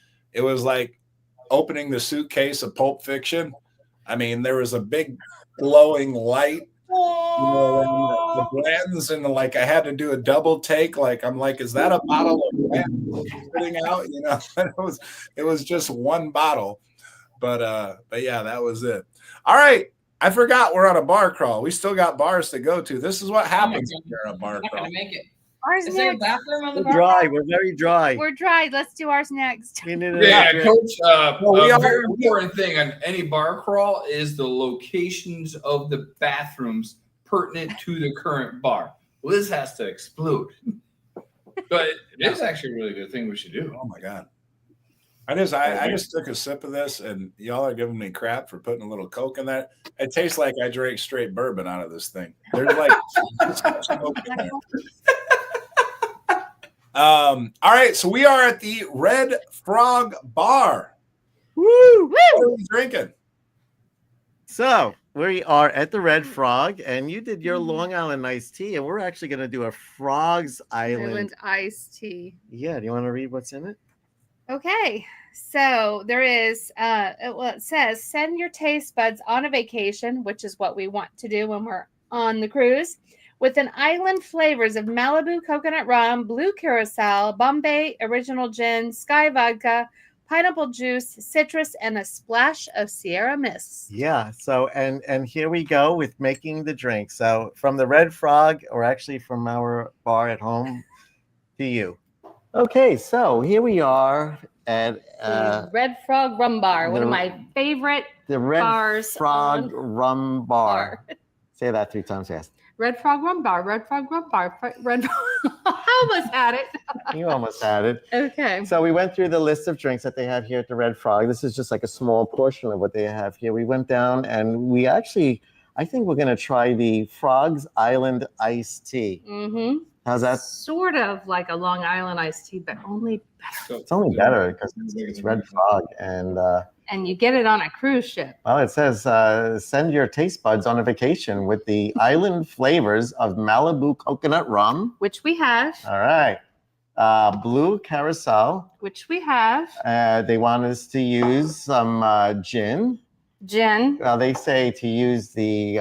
opening the suitcase of Pulp Fiction. I mean, there was a big glowing light, around the Blanton's, and like I had to do a double take. Like I'm like, is that a bottle of Blanton's sitting out? It was just one bottle, but yeah, that was it. All right, I forgot we're on a bar crawl. We still got bars to go to. This is what happens when you're on a bar I'm not crawl. gonna make it. Ours Is there a next. bathroom on the We're bar? dry. We're very dry. We're dry. Let's do ours next. We need Coach, we a are- very important thing on any bar crawl is the locations of the bathrooms pertinent to the current bar. Liz has to explode. But it's actually a really good thing we should do. Oh my God. I just took a sip of this and y'all are giving me crap for putting a little Coke in that. It tastes like I drank straight bourbon out of this thing. There's like Coke in there. All right, so we are at the Red Frog Bar. Woo! What are we drinking? So we are at the Red Frog, and you did your Long Island iced tea, and we're actually going to do a Frog's Island. Iced tea. Yeah, do you want to read what's in it? Okay, so there is, it says, send your taste buds on a vacation, which is what we want to do when we're on the cruise, with an island flavors of Malibu coconut rum, blue curacao, Bombay original gin, Sky vodka, pineapple juice, citrus, and a splash of Sierra Mist. Yeah. So and here we go with making the drink. So from the Red Frog, or actually from our bar at home, to you. Okay. So here we are at The Red Frog Rum Bar, one of the- my favorite the Red bars Frog on Rum Bar. Say that 3 times fast. Red Frog Rum Bar, Red Frog Rum Bar, Red I almost had it. You almost had it. Okay. So we went through the list of drinks that they have here at the Red Frog. This is just like a small portion of what they have here. We went down and we actually, I think we're going to try the Frog's Island iced tea. Mm-hmm. How's that? Sort of like a Long Island iced tea, but only better. It's only better because it's Red Frog. And you get it on a cruise ship. well, it says, send your taste buds on a vacation with the island flavors of Malibu coconut rum. Which we have. All right. Blue carousel. Which we have. They want us to use some gin. Gin. Well, they say to use the,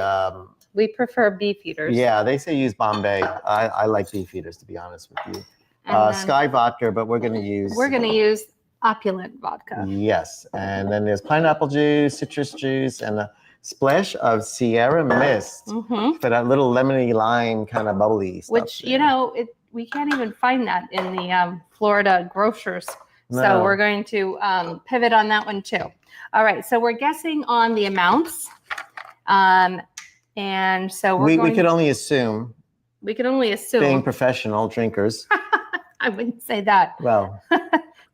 We prefer beef eaters. yeah, they say use Bombay. I like beef eaters, to be honest with you. And then Sky vodka, but we're going to use. we're going to use opulent vodka. Yes. And then there's pineapple juice, citrus juice, and a splash of Sierra Mist Mm-hmm. for that little lemony lime kind of bubbly stuff. Which, you know, we can't even find that in the Florida grocers. So No. we're going to pivot on that one too. All right. So we're guessing on the amounts. And so we going, could only assume, we can only being assume. professional drinkers, I wouldn't say that. well,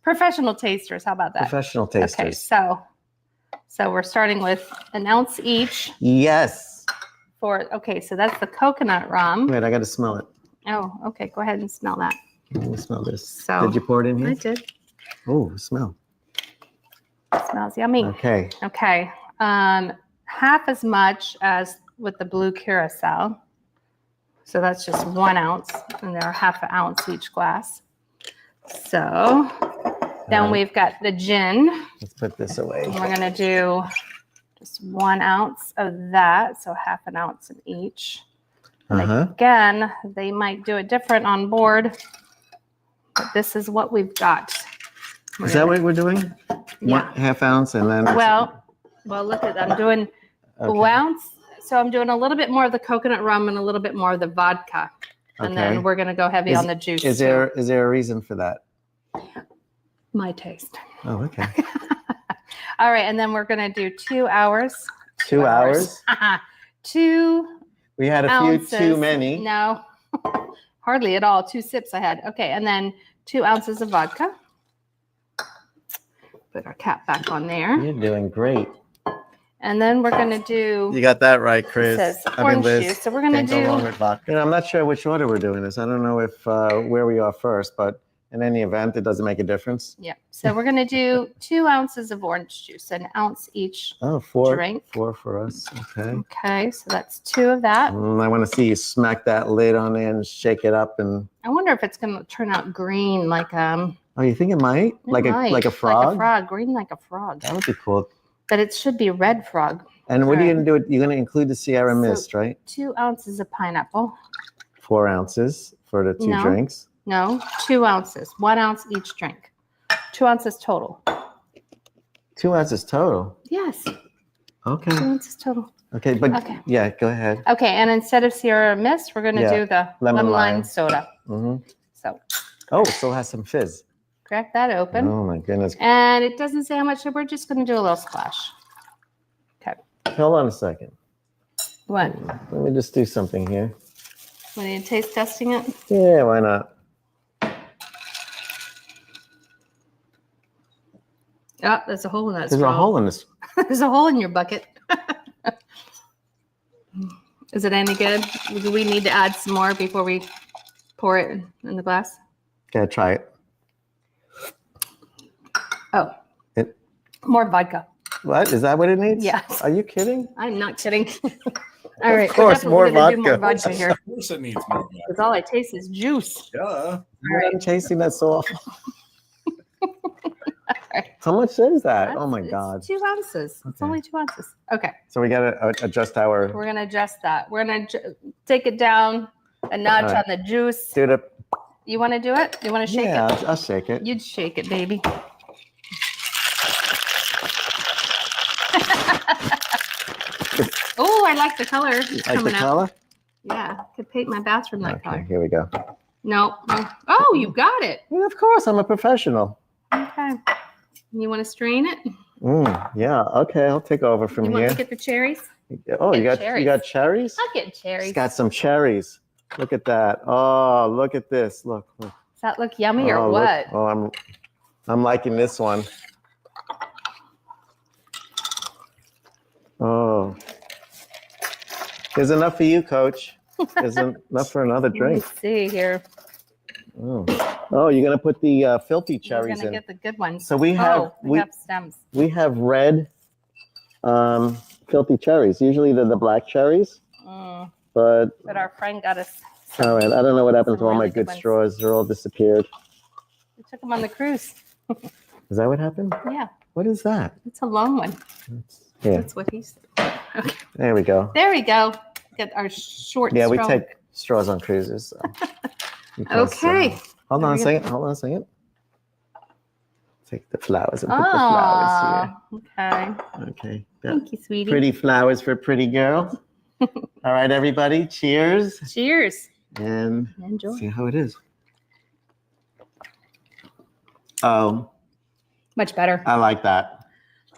Professional tasters. How about that? professional Okay. tasters. So we're starting with an ounce each Yes. for, okay. So that's the coconut rum. Wait, I got to smell it. Oh, okay. Go ahead and smell that. Let me smell this. So- Did you pour it in I here? did. Oh, smell. It smells yummy. Okay. Okay. Half as much as with the blue curacao. So that's just 1 ounce, and there are half an ounce each glass. So then Alright. we've got the gin. Let's put this away. And we're going to do just 1 ounce of that. So half an ounce in each. And Uh-huh. again, they might do it different on board, but this is what we've got. Is that what we're doing? Yeah. 1/2 ounce and then. Well, look at that. I'm doing Okay. 1 ounce. So I'm doing a little bit more of the coconut rum and a little bit more of the vodka. And Okay. then we're going to go heavy on the juice. Is too. there a reason for that? My taste. Oh, okay. All right. And then we're going to do 2 hours. 2 hours. 2 We had a ounces. few too many. No, hardly at all. 2 sips I had. Okay. And then 2 ounces of vodka. Put our cap back on there. You're doing great. And then we're going to do, You got that right, Chris. it says I mean, orange Liz. juice. So we're going to Can't go wrong do, with vodka. You know, I'm not sure which order we're doing this. I don't know if where we are first, but in any event, it doesn't make a difference. yeah. So we're going to do 2 ounces of orange juice, an ounce each Oh, four drink. for us. Okay. Okay. So that's 2 of that. I want to see you smack that lid on there and shake it up. And I wonder if it's going to turn out green, like oh, you think it might? it Like might. a frog? Like a frog, green like a frog. That would be cool. But it should be red frog. And what are you Alright. going to do? You're going to include the Sierra So- Mist, right? 2 ounces of pineapple. 4 ounces for the 2 No. drinks. No, 2 ounces. 1 ounce each drink. 2 ounces total. 2 ounces total. Yes, 2 Okay. ounces total. Okay, but Okay. yeah, go ahead. Okay, and instead of Sierra Mist, we're going to Yeah, do the lemon lemon lime lime. soda. hmm So Oh, it still has some fizz. crack that open. Oh my goodness. And it doesn't say how much, so we're just going to do a little splash. Hold on a second. What? Let me just do something here. We need to taste testing it? Yeah, why not? Oh, there's a hole in that There's straw. a hole in this. There's a hole in your bucket. Is it any good? Do we need to add some more before we pour it in the glass? Gotta try it. Oh, It- more vodka. What? Is that what it needs? Yes. Are you kidding? I'm not kidding. All right. course, we're more definitely gonna do vodka. vodka here Of course it needs more vodka. because all I taste is juice. Duh. I'm tasting that so awful. How much is that? Oh my It's God. 2 ounces. It's Okay. only 2 ounces. Okay. So we gotta adjust our. We're going to adjust that. We're going to take it down a notch All right. on the juice. Do the. You want to do it? You want to shake Yeah, it? I'll shake it. You'd shake it, baby. I like the color Like the coming out. color? Yeah, could paint my bathroom that Okay, color. here we go. No. Oh, you got it. Well, of course, I'm a professional. Okay. You want to strain it? Yeah. Okay, I'll take over from You want here. to get the cherries? Oh, you get got cherries? I'll get cherries. It's got some cherries. Look at that. Oh, look at this. Look. Does that look yummy or Oh, what? look. Oh, I'm liking this one. Oh. There's enough for you, Coach. There's enough for another drink. Let's see here. Oh, you're gonna put the filthy We're cherries gonna in. get the good ones. So we have we have stems. we have red filthy cherries. Usually they're the black cherries, but our friend got us. all right. I don't know what happened to some all my really good good ones. straws. They're all disappeared. We took them on the cruise. Is that what happened? Yeah, What is that? it's a long one. Here, That's what he said. Okay. there we go. There we go. Get our short Yeah, we straw. take straws on cruises. So. Because, Okay. hold on a There we second. Hold on a second. Take the flowers and put the flowers Oh, okay. here. Okay. Thank you, sweetie. Pretty flowers for a pretty girl. All right, everybody. Cheers. Cheers. And Enjoy. see how it is. Oh, Much better. I like that.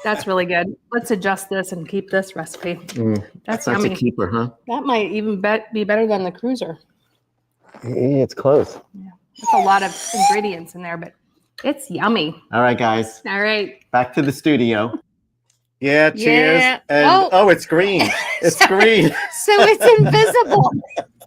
That's really good. Let's adjust this and keep this recipe. That's That's yummy. a keeper, huh? That might even be better than the cruiser. Yeah, it's close. It's a lot of ingredients in there, but it's yummy. All right, guys. All right. Back to the studio. Yeah, cheers. Yeah. And, Oh. it's green. It's green. So it's invisible.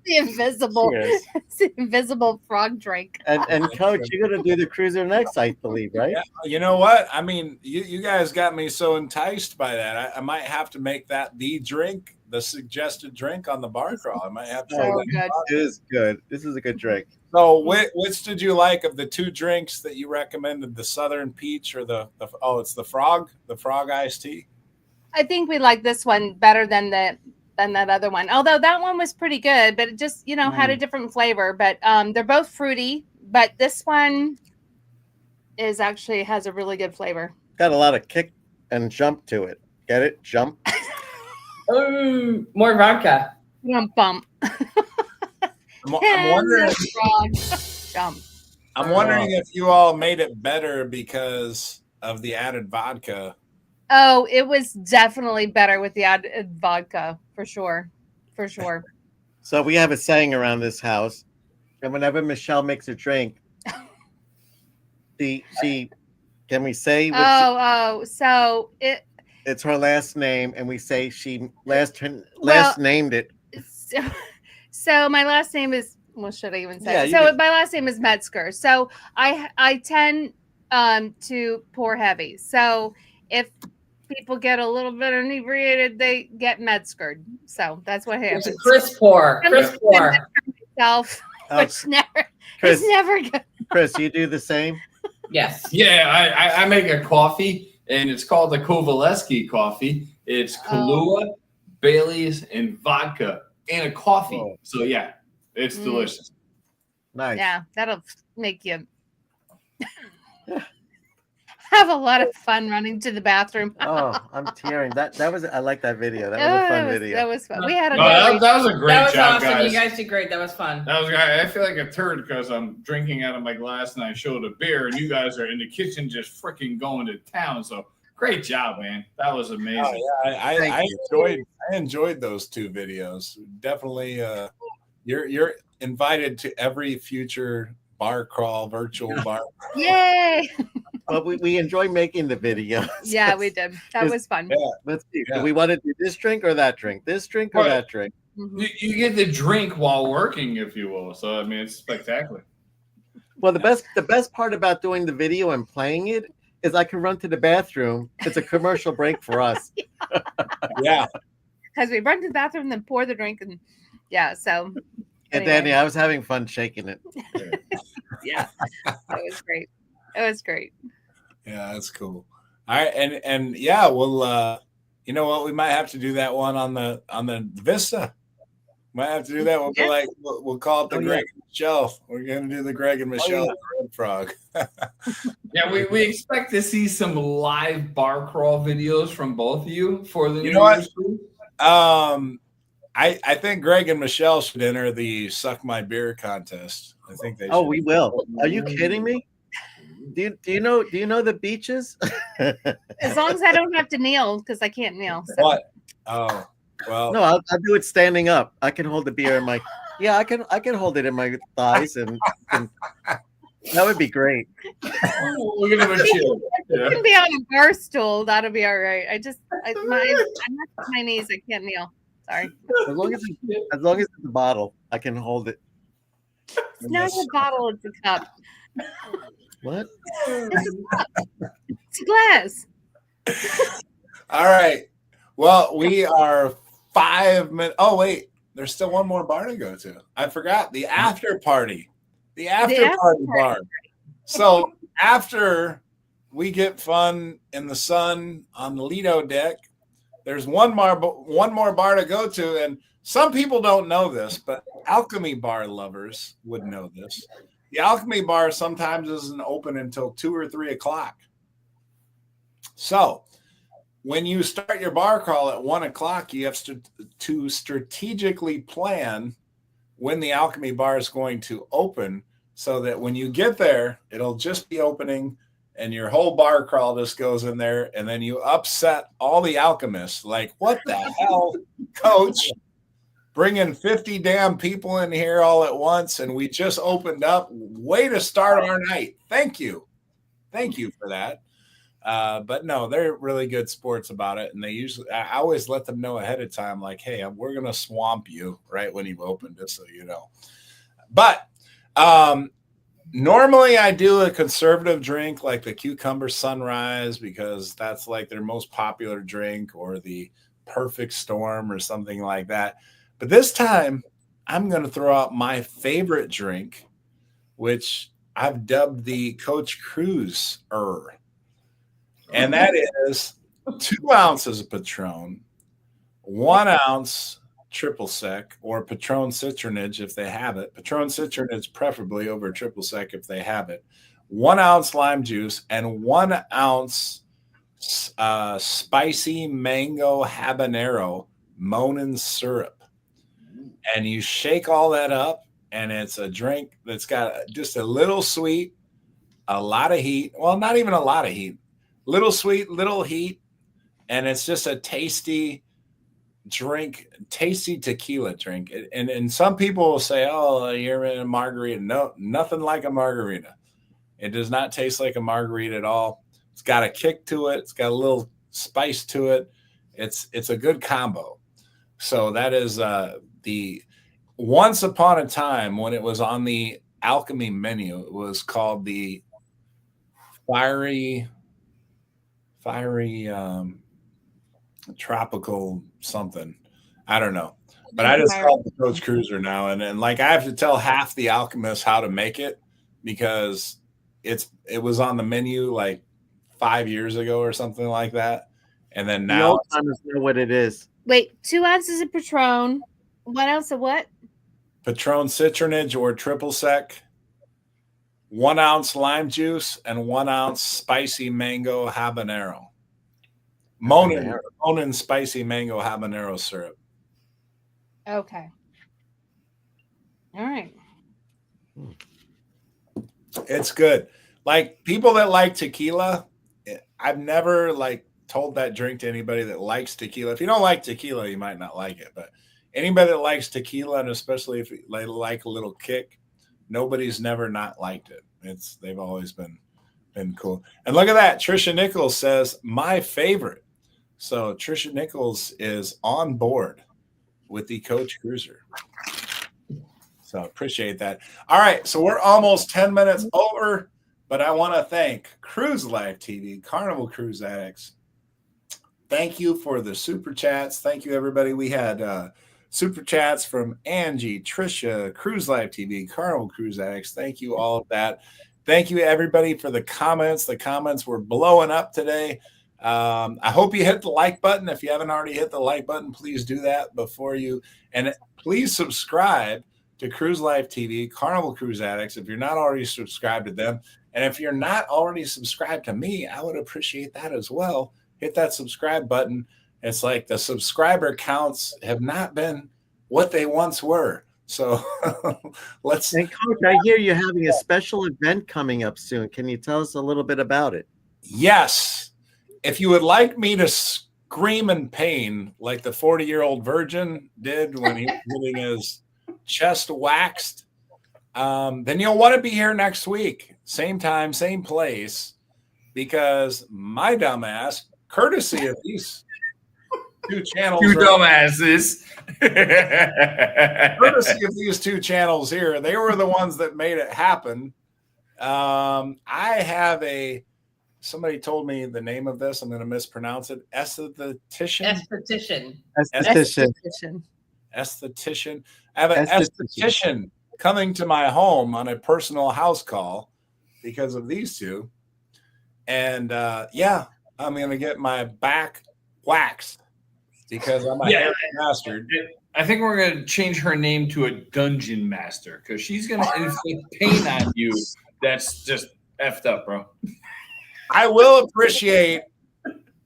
The invisible. Cheers. It's the invisible frog drink. And Coach, you're gonna do the cruiser next, I believe, right? Yeah, you know what? I mean, you guys got me so enticed by that. I might have to make that the drink, the suggested drink on the bar crawl. I might have to. So say that. good. It is good. This is a good drink. So, which did you like of the two drinks that you recommended? The Southern Peach or it's the frog iced tea? I think we like this one better than that other one. Although that one was pretty good, but it just, had a different flavor. But they're both fruity, but this one has a really good flavor. Got a lot of kick and jump to it. Get it? Jump. Oh, more vodka. Bump. I'm wondering. Jump. I'm wondering if you all made it better because of the added vodka. Oh, it was definitely better with the added vodka, for sure. For sure. So we have a saying around this house, and whenever Michelle makes a drink, she can we say So it's her last name, and we say she last named it. So my last name is, well, should I even say? Yeah, it? you So can- my last name is Metzger. So I tend to pour heavy. So if people get a little bit inebriated, they get Metzgered. So that's what happens. It's a crisp pour. Crisp pour. Myself, Oh, which Chris, it's never good. Chris, you do the same. Yes. Yeah, I make a coffee, and it's called the Kovaleski coffee. It's Kahlua, Bailey's, and vodka, and a coffee. Oh. So yeah, it's delicious. Nice. Yeah, that'll make you have a lot of fun running to the bathroom. Oh, I'm tearing. I like that video. That was a fun video. That was fun. We had a That was a great That was job, awesome. guys. You guys did great. That was fun. I feel like a turd because I'm drinking out of my glass and I showed a beer, and you guys are in the kitchen just freaking going to town. So great job, man. That was amazing. Oh, yeah, I enjoyed those two videos. Definitely, you're invited to every future bar crawl, virtual bar. Yay! But we enjoy making the videos. Yeah, we did. That was fun. Yeah. Let's see. Yeah. Do we want to do this drink or that drink? This drink or Right. that drink? Mhm. You get to drink while working, if you will. So I mean, it's spectacular. Well, the best part about doing the video and playing it is I can run to the bathroom. It's a commercial break for us. Yeah. Because we run to the bathroom, then pour the drink, and yeah. So And anyway. Danny, I was having fun shaking it. yeah, it was great. It was great. Yeah, that's cool. All right, and yeah, we'll you know what, we might have to do that one on the Vista. Might have to do that. We'll be like we'll call it the Greg and Michelle. We're gonna do the Greg and Michelle Red Frog. Yeah, we expect to see some live bar crawl videos from both of you for the You New know what? Year's Eve. I think Greg and Michelle should enter the Suck My Beer contest. I think they should. Oh, we will. Are you kidding me? Do you know the beaches? As long as I don't have to kneel, because I can't kneel. So. What? Oh, well. No, I'll do it standing up. I can hold the beer in my. Yeah, I can hold it in my thighs, and that would be great. We're gonna have a chill. You can be on a bar stool. That'll be all right. I'm not my knees. I can't kneel. Sorry. As long as it's a bottle, I can hold it. It's not a bottle. It's a cup. What? It's a glass. All right. Well, we are 5 minutes. Oh, wait. There's still one more bar to go to. I forgot the after party. The after party bar. So after we get fun in the sun on the Lido deck, there's one more bar to go to. And some people don't know this, but Alchemy bar lovers would know this. The Alchemy bar sometimes isn't open until 2 or 3 o'clock. So when you start your bar crawl at 1 o'clock, you have to strategically plan when the Alchemy bar is going to open so that when you get there, it'll just be opening and your whole bar crawl just goes in there, and then you upset all the alchemists. Like, what the hell, coach? Bringing 50 damn people in here all at once, and we just opened up. Way to start our night. Thank you for that. But no, they're really good sports about it, and I always let them know ahead of time, like, hey, we're gonna swamp you right when you've opened it, so you know. But normally I do a conservative drink like the cucumber sunrise, because that's like their most popular drink, or the perfect storm or something like that. But this time, I'm going to throw out my favorite drink, which I've dubbed the Coach Cruz and that is 2 ounces of Patron, 1 ounce triple sec, or Patron citronage if they have it. Patron citronage preferably over triple sec if they have it. 1 ounce lime juice and 1 ounce spicy mango habanero Monin syrup. And you shake all that up, and it's a drink that's got just a little sweet, a lot of heat. Well, not even a lot of heat. Little sweet, little heat. And it's just a tasty drink, tasty tequila drink. And some people will say, oh, you're in a margarita. No, nothing like a margarita. It does not taste like a margarita at all. It's got a kick to it. It's got a little spice to it. It's a good combo. So that is the once upon a time when it was on the Alchemy menu, it was called the fiery tropical something. I don't know. But I just call it the Coach Cruiser now. And like I have to tell half the alchemists how to make it, because it was on the menu like 5 years ago or something like that. And then now the old-timers know what it is. Wait, 2 ounces of Patron. 1 ounce of what? Patron citronage or triple sec, 1 ounce lime juice, and 1 ounce spicy mango habanero. Monin spicy mango habanero syrup. Okay. All right. It's good. Like, people that like tequila, I've never like told that drink to anybody that likes tequila. If you don't like tequila, you might not like it. But anybody that likes tequila, and especially if they like a little kick, nobody's never not liked it. They've always been cool. And look at that. Trisha Nichols says, my favorite. So Trisha Nichols is on board with the Coach Cruiser. So appreciate that. All right. So we're almost 10 minutes over, but I want to thank Cruise Life TV, Carnival Cruise Addicts. Thank you for the super chats. Thank you, everybody. We had super chats from Angie, Trisha, Cruise Life TV, Carnival Cruise Addicts. Thank you, all of that. Thank you, everybody, for the comments. The comments were blowing up today. I hope you hit the like button. If you haven't already hit the like button, please do that before you. And please subscribe to Cruise Life TV, Carnival Cruise Addicts, if you're not already subscribed to them. And if you're not already subscribed to me, I would appreciate that as well. Hit that subscribe button. It's like the subscriber counts have not been what they once were. So let's. And Coach, I hear you're having a special event coming up soon. Can you tell us a little bit about it? Yes. If you would like me to scream in pain like the 40-year-old virgin did when he was getting his chest waxed, then you'll want to be here next week. Same time, same place, because my dumbass, courtesy of these two channels. Two dumbasses. Courtesy of these two channels here, they were the ones that made it happen. I have somebody told me the name of this. I'm going to mispronounce it. Esthetician. Esthetician. I have an esthetician coming to my home on a personal house call because of these two. And I'm going to get my back waxed because I'm a hair bastard. I think we're going to change her name to a dungeon master because she's going to inflict pain on you. That's just effed up, bro. I will appreciate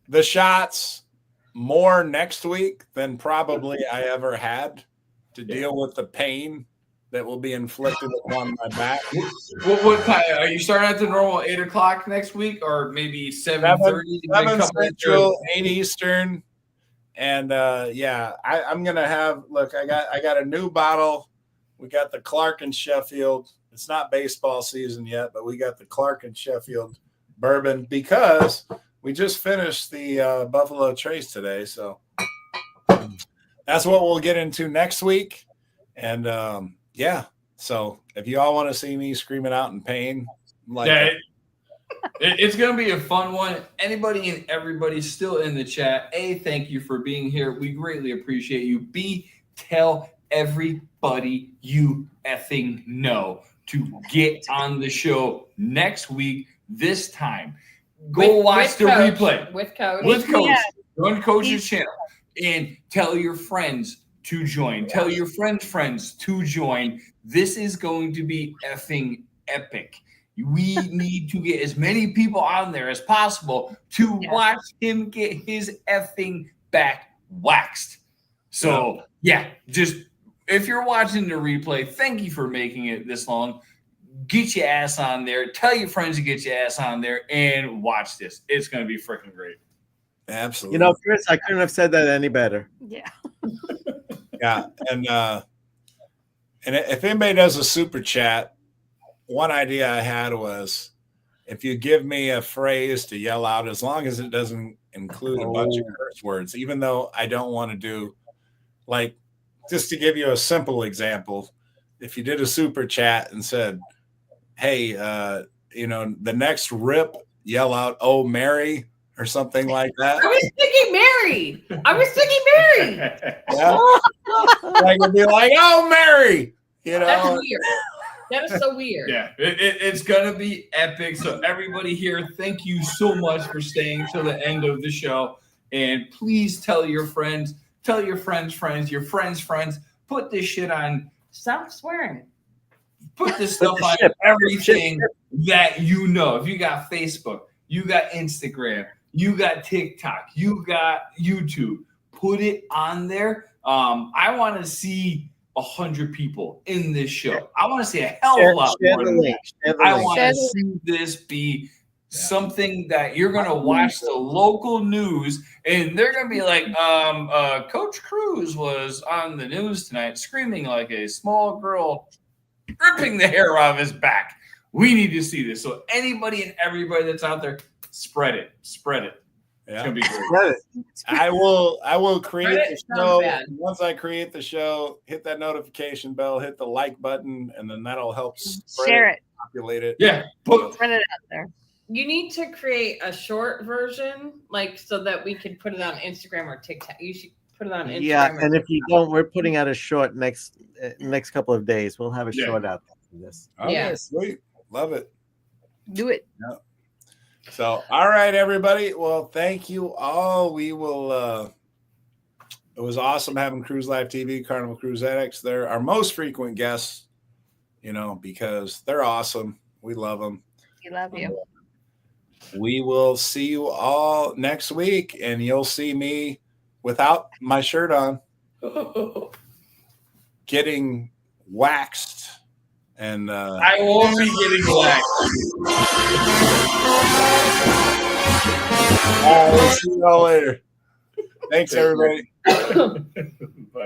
the shots more next week than probably I ever had to deal with the pain that will be inflicted upon my back. What time are you starting at the normal 8 o'clock next week, or maybe 7:30? 7 Central, 8 Eastern, and I'm gonna have. Look, I got a new bottle. We got the Clark and Sheffield. It's not baseball season yet, but we got the Clark and Sheffield bourbon because we just finished the Buffalo Trace today. So that's what we'll get into next week. And so if you all want to see me screaming out in pain, it's going to be a fun one. Anybody and everybody still in the chat, A, thank you for being here. We greatly appreciate you. B, tell everybody you effing know to get on the show next week. This time, go watch the replay with Coach. Yeah. Join Coach's channel and tell your friends to join. Tell your friends to join. This is going to be effing epic. We need to get as many people on there as possible to watch him get his effing back waxed. So just if you're watching the replay, thank you for making it this long. Get your ass on there. Tell your friends to get your ass on there and watch this. It's going to be freaking great. Absolutely. You know, Chris, I couldn't have said that any better. Yeah. Yeah. And if anybody does a super chat, one idea I had was if you give me a phrase to yell out, as long as it doesn't include a bunch of curse words, even though I don't want to do, like, just to give you a simple example, if you did a super chat and said, hey, the next rip, yell out, oh, Mary, or something like that. I was thinking Mary. Yeah. Like, it'd be like, oh, Mary. That's weird. That is so weird. Yeah, it's going to be epic. So everybody here, thank you so much for staying till the end of the show. And please tell your friends, your friends, put this shit on. Stop swearing. Put this stuff on everything that you know. If you got Facebook, you got Instagram, you got TikTok, you got YouTube, put it on there. I want to see 100 people in this show. I want to see a hell of a lot more than that. I want to see this be something that you're going to watch the local news and they're going to be like, Coach Cruz was on the news tonight screaming like a small girl ripping the hair off his back. We need to see this. So anybody and everybody that's out there, spread it. Yeah. It's gonna be great. I will create the show. Once I create the show, hit that notification bell, hit the like button, and then that'll help share it, populate it. Yeah, spread it out there. You need to create a short version, like so that we can put it on Instagram or TikTok. You should put it on Instagram. Yeah, and if you don't, we're putting out a short next couple of days. We'll have a short out for this. Okay, sweet, love it. Do it. Yeah. So, all right, everybody. Well, thank you all. We will. It was awesome having Cruise Life TV, Carnival Cruise Addicts. They're our most frequent guests, because they're awesome. We love them. We love you. We will see you all next week, and you'll see me without my shirt on, getting waxed. And I won't be getting waxed. we'll see you all later. Thanks, everybody. Bye.